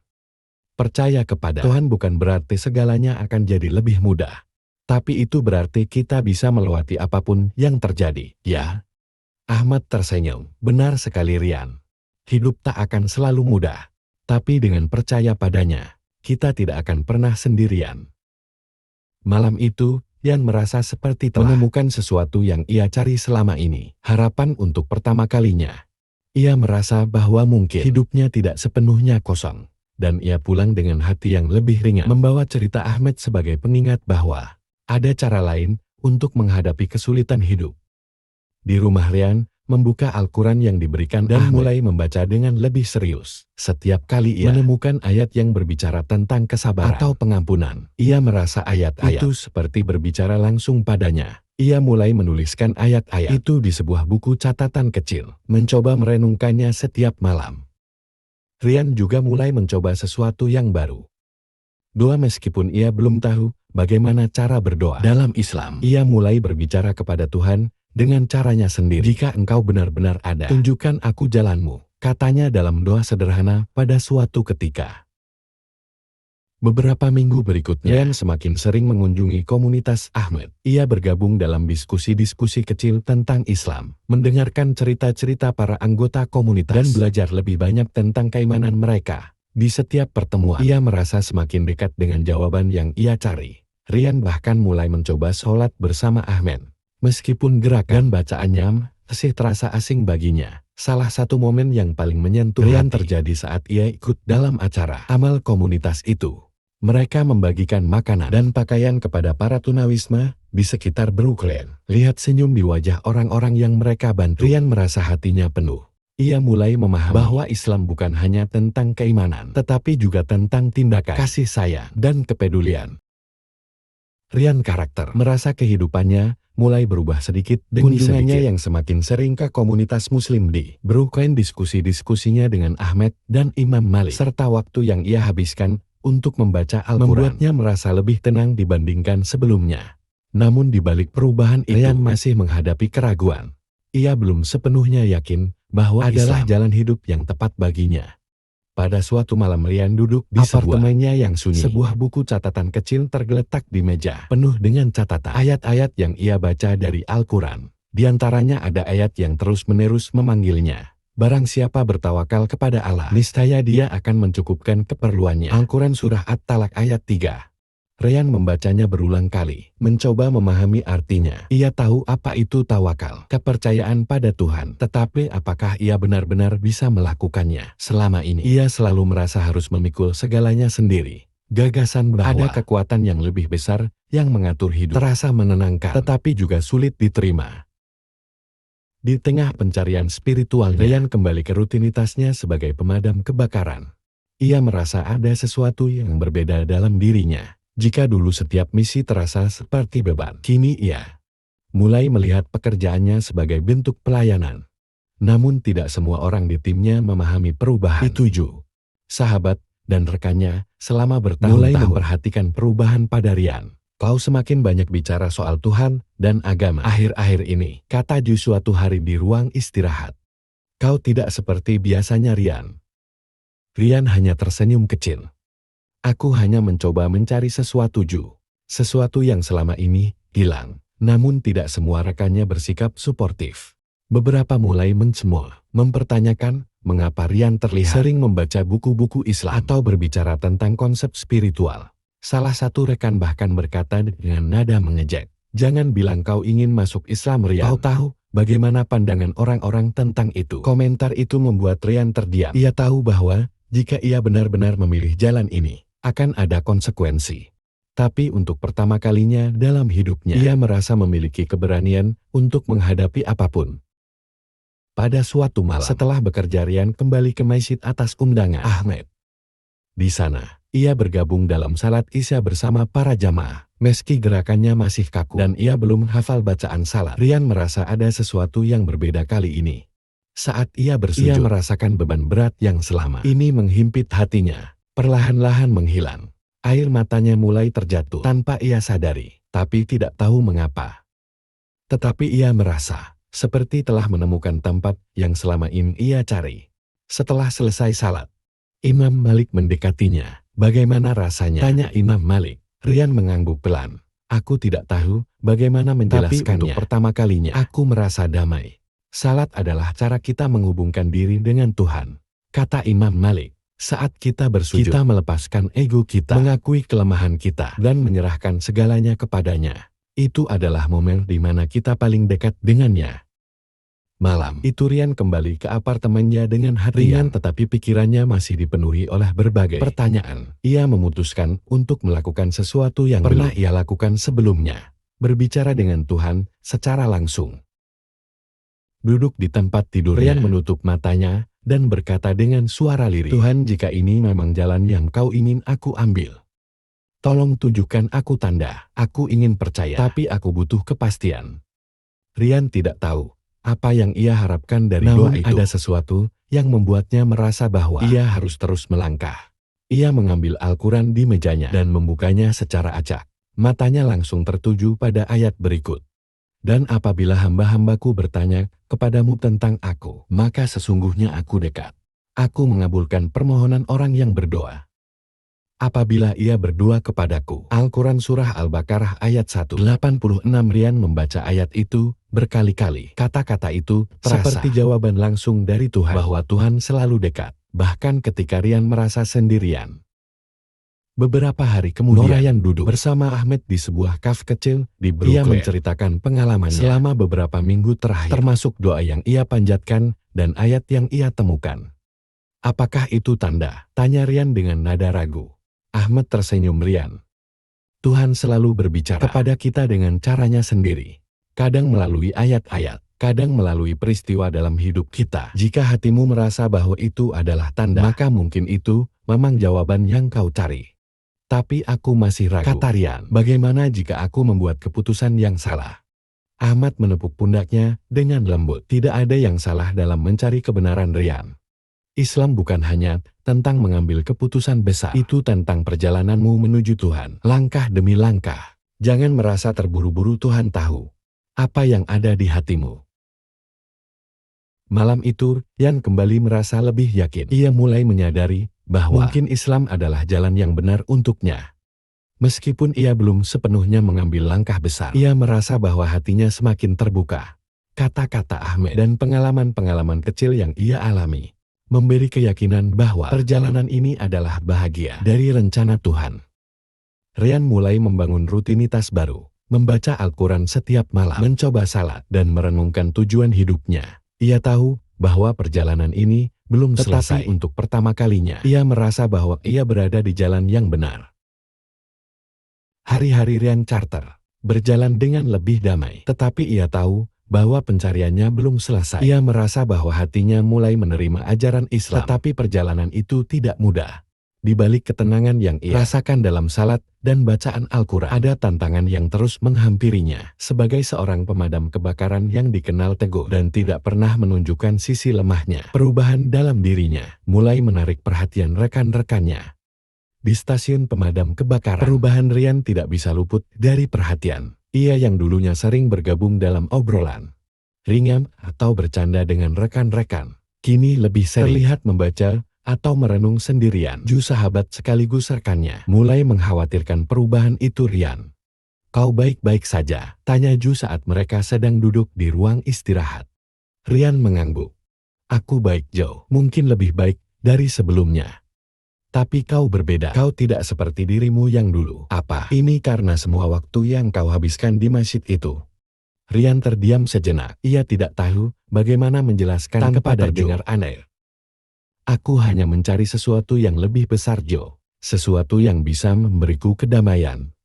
percaya kepada Tuhan bukan berarti segalanya akan jadi lebih mudah. Tapi itu berarti kita bisa melewati apapun yang terjadi, ya? Ahmad tersenyum. Benar sekali Rian. Hidup tak akan selalu mudah. Tapi dengan percaya padanya, kita tidak akan pernah sendirian. Malam itu, Rian merasa seperti telah menemukan sesuatu yang ia cari selama ini. Harapan untuk pertama kalinya. Ia merasa bahwa mungkin hidupnya tidak sepenuhnya kosong. Dan ia pulang dengan hati yang lebih ringan. Membawa cerita Ahmad sebagai pengingat bahwa ada cara lain untuk menghadapi kesulitan hidup. Di rumah Rian, membuka Al-Quran yang diberikan dan mulai membaca dengan lebih serius. Setiap kali ia menemukan ayat yang berbicara tentang kesabaran atau pengampunan, ia merasa ayat-ayat itu seperti berbicara langsung padanya. Ia mulai menuliskan ayat-ayat itu di sebuah buku catatan kecil, mencoba merenungkannya setiap malam. Rian juga mulai mencoba sesuatu yang baru. Doa meskipun ia belum tahu bagaimana cara berdoa. Dalam Islam, ia mulai berbicara kepada Tuhan dengan caranya sendiri. Jika engkau benar-benar ada, tunjukkan aku jalanmu, katanya dalam doa sederhana pada suatu ketika. Beberapa minggu berikutnya, Rian semakin sering mengunjungi komunitas Ahmad. Ia bergabung dalam diskusi-diskusi kecil tentang Islam, mendengarkan cerita-cerita para anggota komunitas, dan belajar lebih banyak tentang keimanan mereka. Di setiap pertemuan, ia merasa semakin dekat dengan jawaban yang ia cari. Rian bahkan mulai mencoba sholat bersama Ahmad. Meskipun gerakan bacaannya masih terasa asing baginya, salah satu momen yang paling menyentuh Rian terjadi saat ia ikut dalam acara amal komunitas itu. Mereka membagikan makanan dan pakaian kepada para tunawisma di sekitar Brooklyn. Lihat senyum di wajah orang-orang yang mereka bantu, Rian merasa hatinya penuh. Ia mulai memahami bahwa Islam bukan hanya tentang keimanan, tetapi juga tentang tindakan, kasih sayang, dan kepedulian. Rian karakter merasa kehidupannya mulai berubah sedikit demi kunjungannya yang semakin sering ke komunitas muslim di Brooklyn. Diskusi-diskusinya dengan Ahmad dan Imam Malik, serta waktu yang ia habiskan untuk membaca Al-Quran, membuatnya merasa lebih tenang dibandingkan sebelumnya. Namun di balik perubahan itu, Rian masih menghadapi keraguan. Ia belum sepenuhnya yakin bahwa adalah jalan hidup yang tepat baginya. Pada suatu malam Rian duduk di apartemennya yang sunyi. Sebuah buku catatan kecil tergeletak di meja, penuh dengan catatan ayat-ayat yang ia baca dari Al-Quran. Di antaranya ada ayat yang terus-menerus memanggilnya. Barang siapa bertawakal kepada Allah, niscaya Dia akan mencukupkan keperluannya. Al-Quran Surah At-Talaq ayat 3. Rian membacanya berulang kali, mencoba memahami artinya. Ia tahu apa itu tawakal, kepercayaan pada Tuhan. Tetapi apakah ia benar-benar bisa melakukannya? Selama ini, ia selalu merasa harus memikul segalanya sendiri. Gagasan bahwa ada kekuatan yang lebih besar yang mengatur hidup terasa menenangkan, tetapi juga sulit diterima. Di tengah pencarian spiritualnya, Rian kembali ke rutinitasnya sebagai pemadam kebakaran. Ia merasa ada sesuatu yang berbeda dalam dirinya. Jika dulu setiap misi terasa seperti beban, kini ia mulai melihat pekerjaannya sebagai bentuk pelayanan. Namun tidak semua orang di timnya memahami perubahan itu. Sahabat dan rekannya selama bertahun-tahun mulai memperhatikan perubahan pada Rian. Kau semakin banyak bicara soal Tuhan dan agama akhir-akhir ini, kata Ju suatu hari di ruang istirahat. Kau tidak seperti biasanya Rian. Rian hanya tersenyum kecil. Aku hanya mencoba mencari sesuatu Ju. Sesuatu yang selama ini hilang. Namun tidak semua rekannya bersikap suportif. Beberapa mulai mencemooh, mempertanyakan mengapa Rian terlihat sering membaca buku-buku Islam atau berbicara tentang konsep spiritual. Salah satu rekan bahkan berkata dengan nada mengejek, "Jangan bilang kau ingin masuk Islam Rian. Kau tahu bagaimana pandangan orang-orang tentang itu." Komentar itu membuat Rian terdiam. Ia tahu bahwa jika ia benar-benar memilih jalan ini, akan ada konsekuensi. Tapi untuk pertama kalinya dalam hidupnya, ia merasa memiliki keberanian untuk menghadapi apapun. Pada suatu malam, setelah bekerja Rian kembali ke masjid atas undangan Ahmad. Di sana, ia bergabung dalam salat Isya bersama para jamaah. Meski gerakannya masih kaku dan ia belum hafal bacaan salat, Rian merasa ada sesuatu yang berbeda kali ini. Saat ia bersujud, ia merasakan beban berat yang selama ini menghimpit hatinya. Perlahan-lahan menghilang. Air matanya mulai terjatuh tanpa ia sadari, tapi tidak tahu mengapa. Tetapi ia merasa seperti telah menemukan tempat yang selama ini ia cari. Setelah selesai salat, Imam Malik mendekatinya. Bagaimana rasanya? Tanya Imam Malik. Rian mengangguk pelan. Aku tidak tahu bagaimana menjelaskannya. Tapi untuk pertama kalinya, aku merasa damai. Salat adalah cara kita menghubungkan diri dengan Tuhan. Kata Imam Malik, saat kita bersujud, kita melepaskan ego kita, mengakui kelemahan kita, dan menyerahkan segalanya kepadanya. Itu adalah momen di mana kita paling dekat dengannya. Malam itu Rian kembali ke apartemennya dengan hati ringan, tetapi pikirannya masih dipenuhi oleh berbagai pertanyaan. Ia memutuskan untuk melakukan sesuatu yang pernah ia lakukan sebelumnya. Berbicara dengan Tuhan secara langsung. Duduk di tempat tidurnya, Rian menutup matanya dan berkata dengan suara lirih, Tuhan, jika ini memang jalan yang kau ingin aku ambil, tolong tunjukkan aku tanda. Aku ingin percaya, tapi aku butuh kepastian. Rian tidak tahu apa yang ia harapkan dari doa itu. Ada sesuatu yang membuatnya merasa bahwa ia harus terus melangkah. Ia mengambil Al-Quran di mejanya dan membukanya secara acak. Matanya langsung tertuju pada ayat berikut. Dan apabila hamba-hambaku bertanya kepadamu tentang aku, maka sesungguhnya aku dekat. Aku mengabulkan permohonan orang yang berdoa. Apabila ia berdoa kepadaku. Al-Quran Surah Al-Baqarah ayat 186. Rian membaca ayat itu berkali-kali. Kata-kata itu terasa seperti jawaban langsung dari Tuhan bahwa Tuhan selalu dekat, bahkan ketika Rian merasa sendirian. Beberapa hari kemudian, Norayan duduk bersama Ahmed di sebuah kafe kecil di Brooklyn. Ia menceritakan pengalamannya selama beberapa minggu terakhir, termasuk doa yang ia panjatkan dan ayat yang ia temukan. Apakah itu tanda? Tanya Rian dengan nada ragu. Ahmed tersenyum riang. Tuhan selalu berbicara kepada kita dengan caranya sendiri. Kadang melalui ayat-ayat, kadang melalui peristiwa dalam hidup kita. Jika hatimu merasa bahwa itu adalah tanda, maka mungkin itu memang jawaban yang kau cari. Tapi aku masih ragu, kata Rian. Bagaimana jika aku membuat keputusan yang salah? Ahmad menepuk pundaknya dengan lembut. Tidak ada yang salah dalam mencari kebenaran, Rian. Islam bukan hanya tentang mengambil keputusan besar. Itu tentang perjalananmu menuju Tuhan, langkah demi langkah. Jangan merasa terburu-buru, Tuhan tahu apa yang ada di hatimu. Malam itu, Rian kembali merasa lebih yakin. Ia mulai menyadari bahwa mungkin Islam adalah jalan yang benar untuknya. Meskipun ia belum sepenuhnya mengambil langkah besar, ia merasa bahwa hatinya semakin terbuka. Kata-kata Ahmed dan pengalaman-pengalaman kecil yang ia alami memberi keyakinan bahwa perjalanan ini adalah bahagia dari rencana Tuhan. Rian mulai membangun rutinitas baru, membaca Al-Quran setiap malam, mencoba salat, dan merenungkan tujuan hidupnya. Ia tahu bahwa perjalanan ini belum selesai. Untuk pertama kalinya, ia merasa bahwa ia berada di jalan yang benar. Hari-hari Rian Charter berjalan dengan lebih damai, tetapi ia tahu bahwa pencariannya belum selesai. Ia merasa bahwa hatinya mulai menerima ajaran Islam, tetapi perjalanan itu tidak mudah. Di balik ketenangan yang ia rasakan dalam salat dan bacaan Al-Quran, ada tantangan yang terus menghampirinya. Sebagai seorang pemadam kebakaran yang dikenal teguh dan tidak pernah menunjukkan sisi lemahnya, perubahan dalam dirinya mulai menarik perhatian rekan-rekannya. Di stasiun pemadam kebakaran, perubahan Rian tidak bisa luput dari perhatian. Ia yang dulunya sering bergabung dalam obrolan ringan atau bercanda dengan rekan-rekan, kini lebih sering terlihat membaca atau merenung sendirian. Ju, sahabat sekaligus rekannya, mulai mengkhawatirkan perubahan itu. Rian, kau baik-baik saja? Tanya Ju saat mereka sedang duduk di ruang istirahat. Rian mengangguk. Aku baik, Jo. Mungkin lebih baik dari sebelumnya. Tapi kau berbeda. Kau tidak seperti dirimu yang dulu. Apa ini karena semua waktu yang kau habiskan di masjid itu? Rian terdiam sejenak. Ia tidak tahu bagaimana menjelaskan kepada terdengar aneh. Aku hanya mencari sesuatu yang lebih besar, Jo. Sesuatu yang bisa memberiku kedamaian.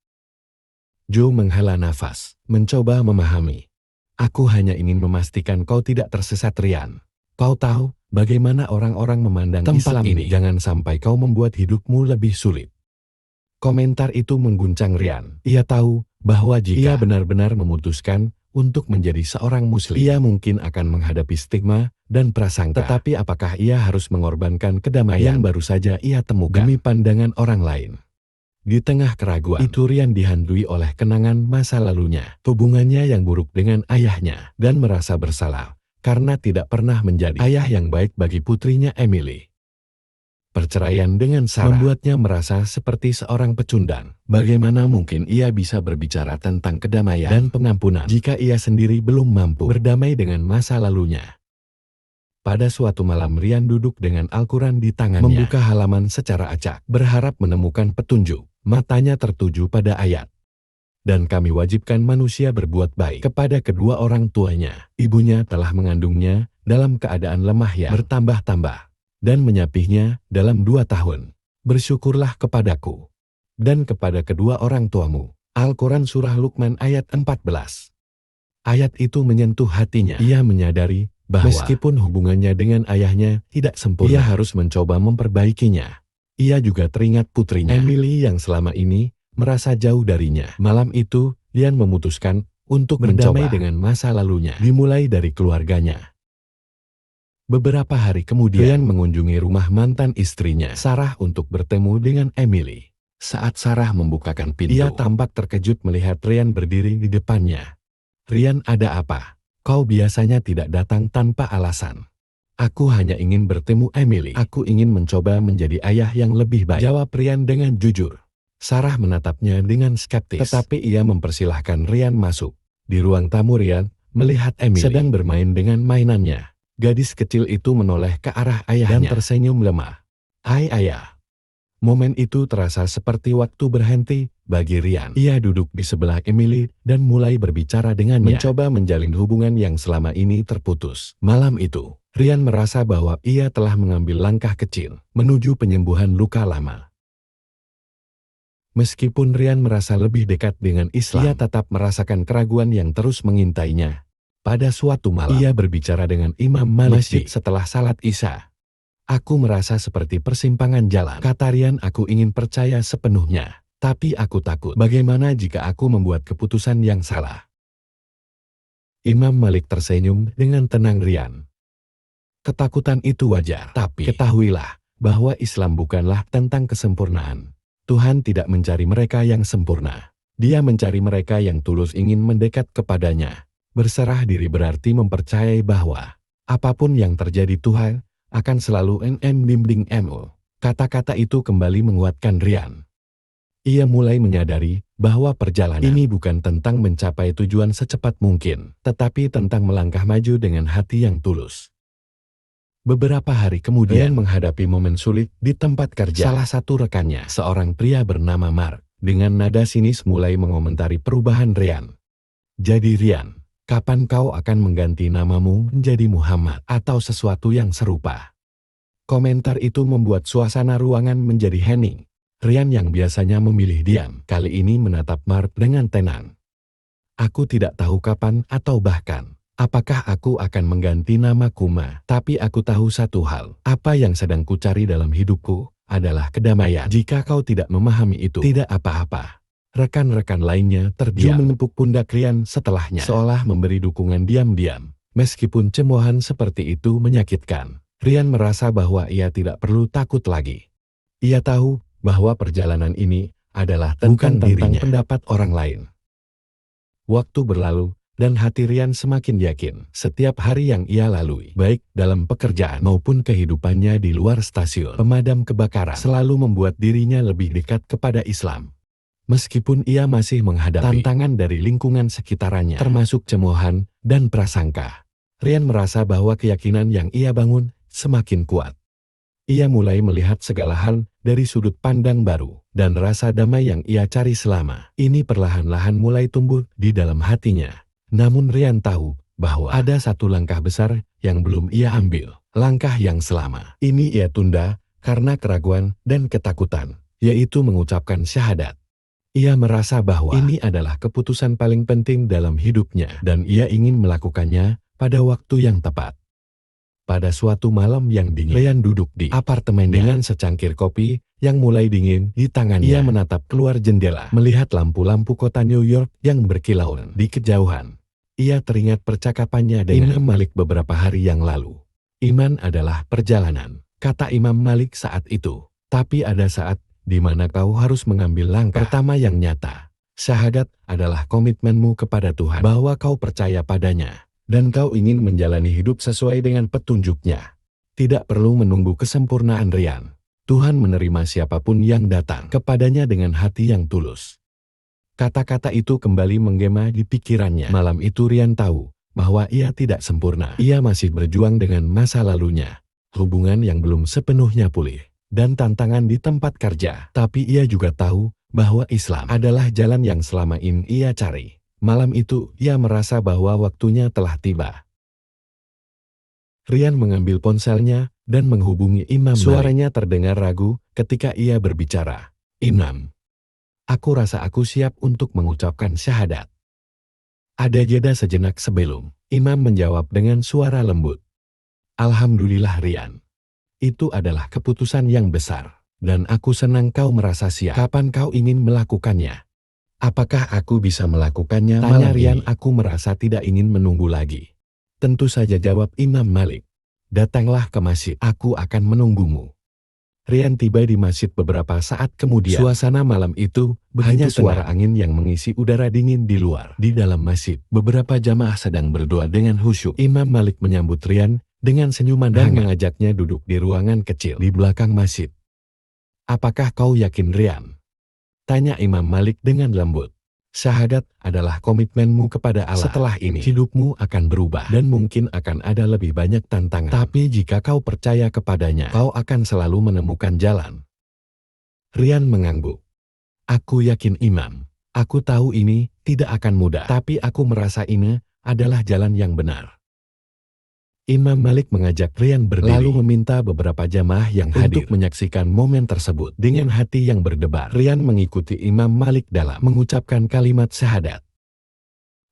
Jo menghela nafas, mencoba memahami. Aku hanya ingin memastikan kau tidak tersesat, Rian. Kau tahu bagaimana orang-orang memandang tempat Islam ini. Jangan sampai kau membuat hidupmu lebih sulit. Komentar itu mengguncang Rian. Ia tahu bahwa jika ia benar-benar memutuskan untuk menjadi seorang muslim, ia mungkin akan menghadapi stigma dan prasangka. Tetapi apakah ia harus mengorbankan kedamaian yang baru saja ia temukan demi pandangan orang lain? Di tengah keraguan itu Rian dihantui oleh kenangan masa lalunya, hubungannya yang buruk dengan ayahnya, dan merasa bersalah karena tidak pernah menjadi ayah yang baik bagi putrinya Emily. Perceraian dengan Sarah membuatnya merasa seperti seorang pecundang. Bagaimana mungkin ia bisa berbicara tentang kedamaian dan pengampunan jika ia sendiri belum mampu berdamai dengan masa lalunya? Pada suatu malam Rian duduk dengan Al-Quran di tangannya, membuka halaman secara acak, berharap menemukan petunjuk. Matanya tertuju pada ayat. Dan kami wajibkan manusia berbuat baik kepada kedua orang tuanya. Ibunya telah mengandungnya dalam keadaan lemah yang bertambah-tambah dan menyapihnya dalam 2 tahun. Bersyukurlah kepadaku dan kepada kedua orang tuamu. Al-Quran Surah Luqman ayat 14. Ayat itu menyentuh hatinya. Ia menyadari bahwa meskipun hubungannya dengan ayahnya tidak sempurna, ia harus mencoba memperbaikinya. Ia juga teringat putrinya, Emily, yang selama ini merasa jauh darinya. Malam itu, Rian memutuskan untuk berdamai dengan masa lalunya, dimulai dari keluarganya. Beberapa hari kemudian, Rian mengunjungi rumah mantan istrinya, Sarah, untuk bertemu dengan Emily. Saat Sarah membukakan pintu, ia tampak terkejut melihat Rian berdiri di depannya. "Rian, ada apa? Kau biasanya tidak datang tanpa alasan." "Aku hanya ingin bertemu Emily. Aku ingin mencoba menjadi ayah yang lebih baik," jawab Rian dengan jujur. Sarah menatapnya dengan skeptis, tetapi ia mempersilahkan Rian masuk. Di ruang tamu, Rian melihat Emily sedang bermain dengan mainannya. Gadis kecil itu menoleh ke arah ayahnya dan tersenyum lemah. "Hai ayah." Momen itu terasa seperti waktu berhenti bagi Rian. Ia duduk di sebelah Emily dan mulai berbicara dengannya, mencoba menjalin hubungan yang selama ini terputus. Malam itu, Rian merasa bahwa ia telah mengambil langkah kecil menuju penyembuhan luka lama. Meskipun Rian merasa lebih dekat dengan Islam, ia tetap merasakan keraguan yang terus mengintainya. Pada suatu malam, ia berbicara dengan Imam Malik masjid setelah salat Isya. "Aku merasa seperti persimpangan jalan," kata Rian. "Aku ingin percaya sepenuhnya, tapi aku takut. Bagaimana jika aku membuat keputusan yang salah?" Imam Malik tersenyum dengan tenang. "Rian, ketakutan itu wajar, tapi ketahuilah bahwa Islam bukanlah tentang kesempurnaan. Tuhan tidak mencari mereka yang sempurna. Dia mencari mereka yang tulus ingin mendekat kepadanya. Berserah diri berarti mempercayai bahwa apapun yang terjadi Tuhan akan selalu bimbing-mu." Kata-kata itu kembali menguatkan Rian. Ia mulai menyadari bahwa perjalanan ini bukan tentang mencapai tujuan secepat mungkin, tetapi tentang melangkah maju dengan hati yang tulus. Beberapa hari kemudian, menghadapi momen sulit di tempat kerja. Salah satu rekannya, seorang pria bernama Mark, dengan nada sinis mulai mengomentari perubahan Rian. "Jadi Rian, kapan kau akan mengganti namamu menjadi Muhammad atau sesuatu yang serupa?" Komentar itu membuat suasana ruangan menjadi hening. Rian yang biasanya memilih diam, kali ini menatap Mark dengan tenang. "Aku tidak tahu kapan atau bahkan apakah aku akan mengganti nama Kuma, tapi aku tahu satu hal. Apa yang sedang kucari dalam hidupku adalah kedamaian. Jika kau tidak memahami itu, tidak apa-apa." Rekan-rekan lainnya terdiam menepuk pundak Rian setelahnya, seolah memberi dukungan diam-diam. Meskipun cemoohan seperti itu menyakitkan, Rian merasa bahwa ia tidak perlu takut lagi. Ia tahu bahwa perjalanan ini adalah bukan tentang pendapat orang lain. Waktu berlalu, dan hati Rian semakin yakin. Setiap hari yang ia lalui, baik dalam pekerjaan maupun kehidupannya di luar stasiun pemadam kebakaran, selalu membuat dirinya lebih dekat kepada Islam. Meskipun ia masih menghadapi tantangan dari lingkungan sekitarnya, termasuk cemoohan dan prasangka, Rian merasa bahwa keyakinan yang ia bangun semakin kuat. Ia mulai melihat segala hal dari sudut pandang baru, dan rasa damai yang ia cari selama ini perlahan-lahan mulai tumbuh di dalam hatinya. Namun Rian tahu bahwa ada satu langkah besar yang belum ia ambil, langkah yang selama ini ia tunda karena keraguan dan ketakutan, yaitu mengucapkan syahadat. Ia merasa bahwa ini adalah keputusan paling penting dalam hidupnya, dan ia ingin melakukannya pada waktu yang tepat. Pada suatu malam yang dingin, Rian duduk di apartemennya dengan secangkir kopi yang mulai dingin di tangannya. Ia menatap keluar jendela, melihat lampu-lampu kota New York yang berkilauan di kejauhan. Ia teringat percakapannya dengan Imam Malik beberapa hari yang lalu. "Iman adalah perjalanan," kata Imam Malik saat itu. "Tapi ada saat di mana kau harus mengambil langkah pertama yang nyata. Syahadat adalah komitmenmu kepada Tuhan bahwa kau percaya padanya, dan kau ingin menjalani hidup sesuai dengan petunjuknya. Tidak perlu menunggu kesempurnaan Rian. Tuhan menerima siapapun yang datang kepadanya dengan hati yang tulus. Kata-kata itu kembali menggema di pikirannya. Malam itu Rian tahu bahwa ia tidak sempurna. Ia masih berjuang dengan masa lalunya, hubungan yang belum sepenuhnya pulih, dan tantangan di tempat kerja. Tapi ia juga tahu bahwa Islam adalah jalan yang selama ini ia cari. Malam itu ia merasa bahwa waktunya telah tiba. Rian mengambil ponselnya dan menghubungi Imam Malik. Suaranya terdengar ragu ketika ia berbicara. "Imam, aku rasa aku siap untuk mengucapkan syahadat." Ada jeda sejenak sebelum Imam menjawab dengan suara lembut. "Alhamdulillah Rian. Itu adalah keputusan yang besar. Dan aku senang kau merasa siap. Kapan kau ingin melakukannya?" "Apakah aku bisa melakukannya?" tanya Rian. "Aku merasa tidak ingin menunggu lagi." "Tentu saja," jawab Imam Malik. "Datanglah ke masjid, aku akan menunggumu." Rian tiba di masjid beberapa saat kemudian. Suasana malam itu hanya suara angin yang mengisi udara dingin di luar. Di dalam masjid, beberapa jamaah sedang berdoa dengan khusyuk. Imam Malik menyambut Rian dengan senyuman dan mengajaknya duduk di ruangan kecil di belakang masjid. "Apakah kau yakin Rian?" tanya Imam Malik dengan lembut. "Syahadat adalah komitmenmu kepada Allah. Setelah ini, hidupmu akan berubah dan mungkin akan ada lebih banyak tantangan. Tapi jika kau percaya kepadanya, kau akan selalu menemukan jalan." Rian mengangguk. "Aku yakin Imam. Aku tahu ini tidak akan mudah. Tapi aku merasa ini adalah jalan yang benar." Imam Malik mengajak Rian berdiri, lalu meminta beberapa jamaah yang hadir untuk menyaksikan momen tersebut. Dengan hati yang berdebar, Rian mengikuti Imam Malik dalam mengucapkan kalimat syahadat.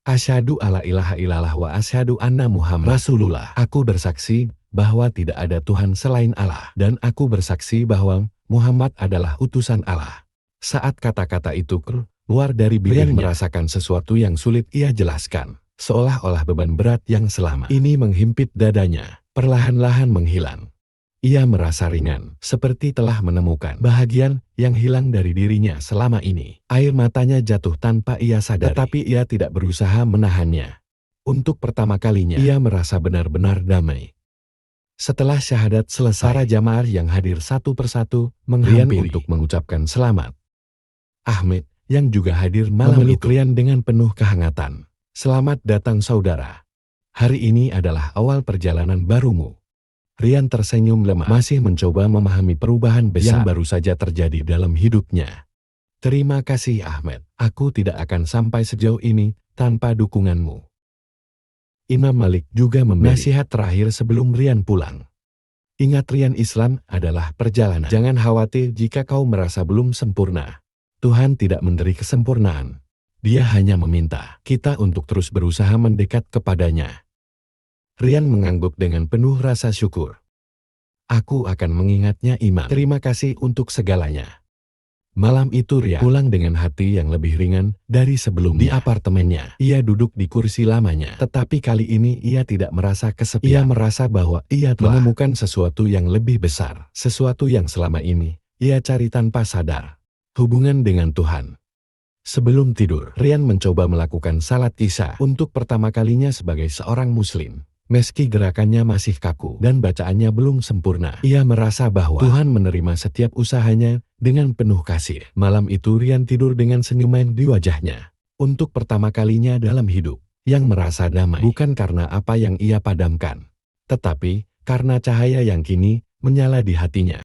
"Asyhadu alla ilaha illallah wa asyhadu anna Muhammad Rasulullah." Aku bersaksi bahwa tidak ada Tuhan selain Allah, dan aku bersaksi bahwa Muhammad adalah utusan Allah. Saat kata-kata itu keluar dari bibirnya, Rian merasakan sesuatu yang sulit ia jelaskan. Seolah-olah beban berat yang selama ini menghimpit dadanya, perlahan-lahan menghilang. Ia merasa ringan, seperti telah menemukan bahagian yang hilang dari dirinya selama ini. Air matanya jatuh tanpa ia sadari, tetapi ia tidak berusaha menahannya. Untuk pertama kalinya, ia merasa benar-benar damai. Setelah syahadat selesai, para jamaah yang hadir satu persatu menghampiri untuk mengucapkan selamat. Ahmed, yang juga hadir malam itu, Rian dengan penuh kehangatan. "Selamat datang saudara. Hari ini adalah awal perjalanan barumu." Rian tersenyum lemah, masih mencoba memahami perubahan besar yang baru saja terjadi dalam hidupnya. "Terima kasih Ahmed, aku tidak akan sampai sejauh ini tanpa dukunganmu." Imam Malik juga memberi nasihat terakhir sebelum Rian pulang. "Ingat Rian, Islam adalah perjalanan. Jangan khawatir jika kau merasa belum sempurna. Tuhan tidak memberi kesempurnaan. Dia hanya meminta kita untuk terus berusaha mendekat kepadanya." Rian mengangguk dengan penuh rasa syukur. "Aku akan mengingatnya Imam. Terima kasih untuk segalanya." Malam itu Rian pulang dengan hati yang lebih ringan dari sebelumnya. Di apartemennya, ia duduk di kursi lamanya. Tetapi kali ini ia tidak merasa kesepian. Ia merasa bahwa ia telah menemukan sesuatu yang lebih besar. Sesuatu yang selama ini ia cari tanpa sadar. Hubungan dengan Tuhan. Sebelum tidur, Rian mencoba melakukan salat Isya untuk pertama kalinya sebagai seorang muslim. Meski gerakannya masih kaku dan bacaannya belum sempurna, ia merasa bahwa Tuhan menerima setiap usahanya dengan penuh kasih. Malam itu Rian tidur dengan senyuman di wajahnya. Untuk pertama kalinya dalam hidup, yang merasa damai bukan karena apa yang ia padamkan, tetapi karena cahaya yang kini menyala di hatinya.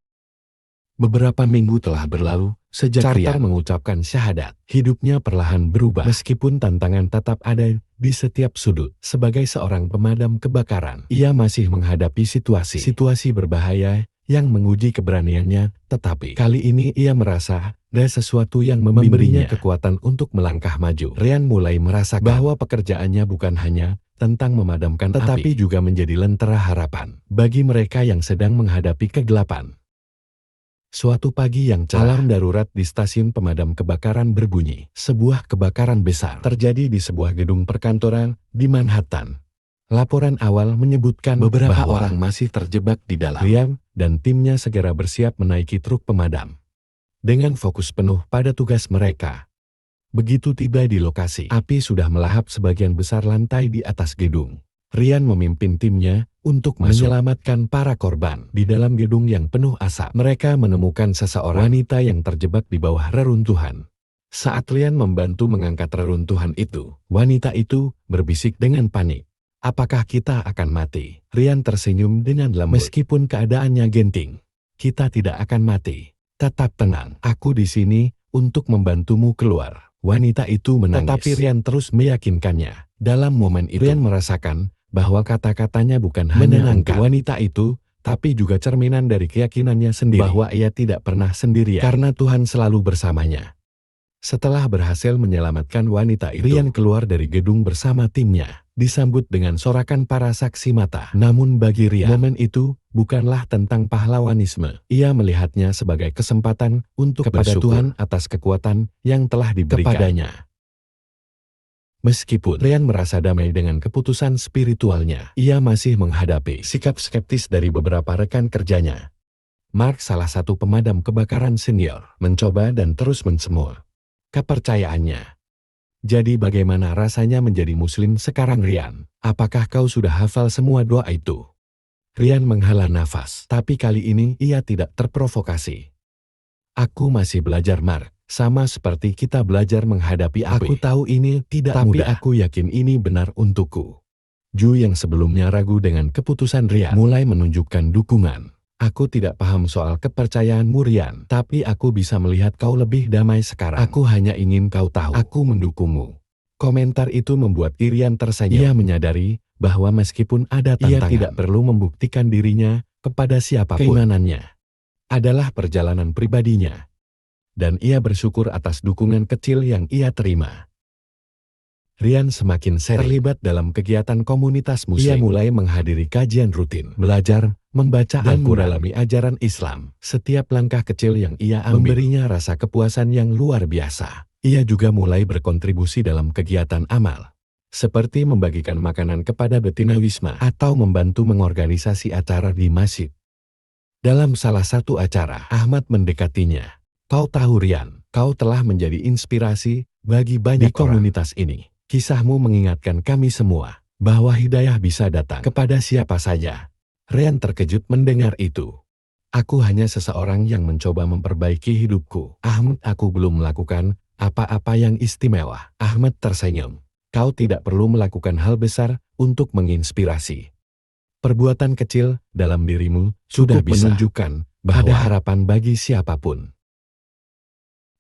Beberapa minggu telah berlalu sejak Rian mengucapkan syahadat. Hidupnya perlahan berubah meskipun tantangan tetap ada di setiap sudut. Sebagai seorang pemadam kebakaran, ia masih menghadapi situasi berbahaya yang menguji keberaniannya, tetapi kali ini ia merasa ada sesuatu yang memberinya kekuatan untuk melangkah maju. Rian mulai merasakan bahwa pekerjaannya bukan hanya tentang memadamkan tetapi juga menjadi lentera harapan bagi mereka yang sedang menghadapi kegelapan. Suatu pagi yang cerah, alarm darurat di stasiun pemadam kebakaran berbunyi. Sebuah kebakaran besar terjadi di sebuah gedung perkantoran di Manhattan. Laporan awal menyebutkan beberapa orang masih terjebak di dalam. Rian dan timnya segera bersiap menaiki truk pemadam. dengan fokus penuh pada tugas mereka. Begitu tiba di lokasi, api sudah melahap sebagian besar lantai di atas gedung. Rian memimpin timnya untuk menyelamatkan para korban. Di dalam gedung yang penuh asap, mereka menemukan seseorang wanita yang terjebak di bawah reruntuhan. Saat Rian membantu mengangkat reruntuhan itu, wanita itu berbisik dengan panik. "Apakah kita akan mati?" Rian tersenyum dengan lembut. "Meskipun keadaannya genting, kita tidak akan mati. Tetap tenang, aku di sini untuk membantumu keluar." Wanita itu menangis. Tetapi Rian terus meyakinkannya. Dalam momen itu, Rian merasakan bahwa kata-katanya bukan hanya menenangkan wanita itu, tapi juga cerminan dari keyakinannya sendiri bahwa ia tidak pernah sendirian karena Tuhan selalu bersamanya. Setelah berhasil menyelamatkan wanita itu, Rian keluar dari gedung bersama timnya, disambut dengan sorakan para saksi mata. Namun bagi Rian, momen itu bukanlah tentang pahlawanisme. Ia melihatnya sebagai kesempatan untuk kepada Tuhan atas kekuatan yang telah diberikan kepadanya. Meskipun Rian merasa damai dengan keputusan spiritualnya, ia masih menghadapi sikap skeptis dari beberapa rekan kerjanya. Mark, salah satu pemadam kebakaran senior, mencoba dan terus mensemur kepercayaannya. "Jadi bagaimana rasanya menjadi muslim sekarang, Rian? Apakah kau sudah hafal semua doa itu?" Rian menghela nafas, tapi kali ini ia tidak terprovokasi. "Aku masih belajar, Mark. Sama seperti kita belajar menghadapi api. Aku tahu ini tidak mudah, tapi aku yakin ini benar untukku." Ju yang sebelumnya ragu dengan keputusan Rian mulai menunjukkan dukungan. "Aku tidak paham soal kepercayaanmu, Rian, tapi aku bisa melihat kau lebih damai sekarang. Aku hanya ingin kau tahu, aku mendukungmu." Komentar itu membuat Rian tersenyum. Ia menyadari bahwa meskipun ada tantangan, ia tidak perlu membuktikan dirinya kepada siapapun. Keimanannya adalah perjalanan pribadinya. Dan ia bersyukur atas dukungan kecil yang ia terima. Rian semakin terlibat dalam kegiatan komunitas muslim. Ia mulai menghadiri kajian rutin, belajar, membaca dan mendalami ajaran Islam. Setiap langkah kecil yang ia ambil memberinya rasa kepuasan yang luar biasa. Ia juga mulai berkontribusi dalam kegiatan amal, seperti membagikan makanan kepada betina wisma atau membantu mengorganisasi acara di masjid. Dalam salah satu acara, Ahmad mendekatinya. "Kau tahu, Rian, kau telah menjadi inspirasi bagi banyak komunitas ini. Kisahmu mengingatkan kami semua bahwa hidayah bisa datang kepada siapa saja." Rian terkejut mendengar itu. "Aku hanya seseorang yang mencoba memperbaiki hidupku, Ahmad. Aku belum melakukan apa-apa yang istimewa." Ahmad tersenyum. "Kau tidak perlu melakukan hal besar untuk menginspirasi. Perbuatan kecil dalam dirimu sudah bisa menunjukkan bahwa ada harapan bagi siapapun."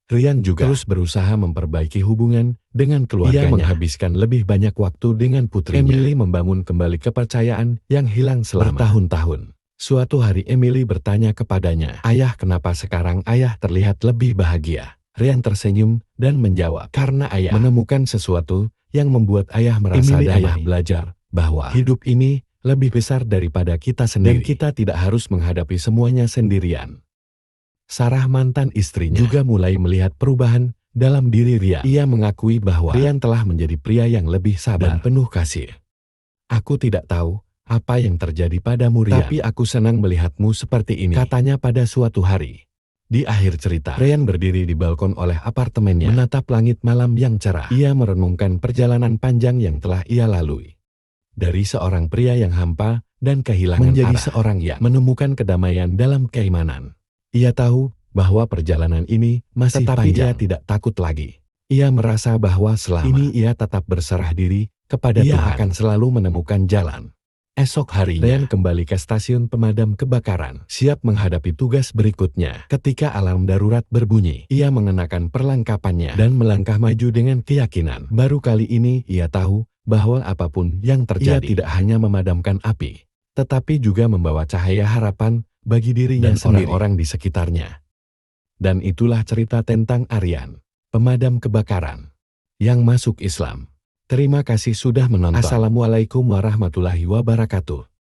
Rian juga terus berusaha memperbaiki hubungan dengan keluarganya. Ia menghabiskan lebih banyak waktu dengan putrinya. Emily membangun kembali kepercayaan yang hilang selama bertahun-tahun. Suatu hari Emily bertanya kepadanya, "Ayah, kenapa sekarang ayah terlihat lebih bahagia?" Rian tersenyum dan menjawab, "Karena ayah menemukan sesuatu yang membuat ayah merasa damai." Ayah belajar bahwa hidup ini lebih besar daripada kita sendiri. Dan kita tidak harus menghadapi semuanya sendirian. Sarah, mantan istrinya, juga mulai melihat perubahan dalam diri Rian. Ia mengakui bahwa Rian telah menjadi pria yang lebih sabar dan penuh kasih. "Aku tidak tahu apa yang terjadi padamu, Rian, tapi aku senang melihatmu seperti ini," katanya pada suatu hari. Di akhir cerita, Rian berdiri di balkon oleh apartemennya, menatap langit malam yang cerah. Ia merenungkan perjalanan panjang yang telah ia lalui. Dari seorang pria yang hampa dan kehilangan menjadi arah, seorang yang menemukan kedamaian dalam keimanan. Ia tahu bahwa perjalanan ini masih panjang. Ia tidak takut lagi. Ia merasa bahwa selama ini ia tetap berserah diri kepada Tuhan, ia akan selalu menemukan jalan. Esok harinya, Rian kembali ke stasiun pemadam kebakaran, siap menghadapi tugas berikutnya. Ketika alarm darurat berbunyi, ia mengenakan perlengkapannya dan melangkah maju dengan keyakinan. Baru kali ini ia tahu bahwa apapun yang terjadi, ia tidak hanya memadamkan api, tetapi juga membawa cahaya harapan bagi dirinya dan orang-orang di sekitarnya. Dan itulah cerita tentang Rian, pemadam kebakaran yang masuk Islam. Terima kasih sudah menonton. Assalamualaikum warahmatullahi wabarakatuh.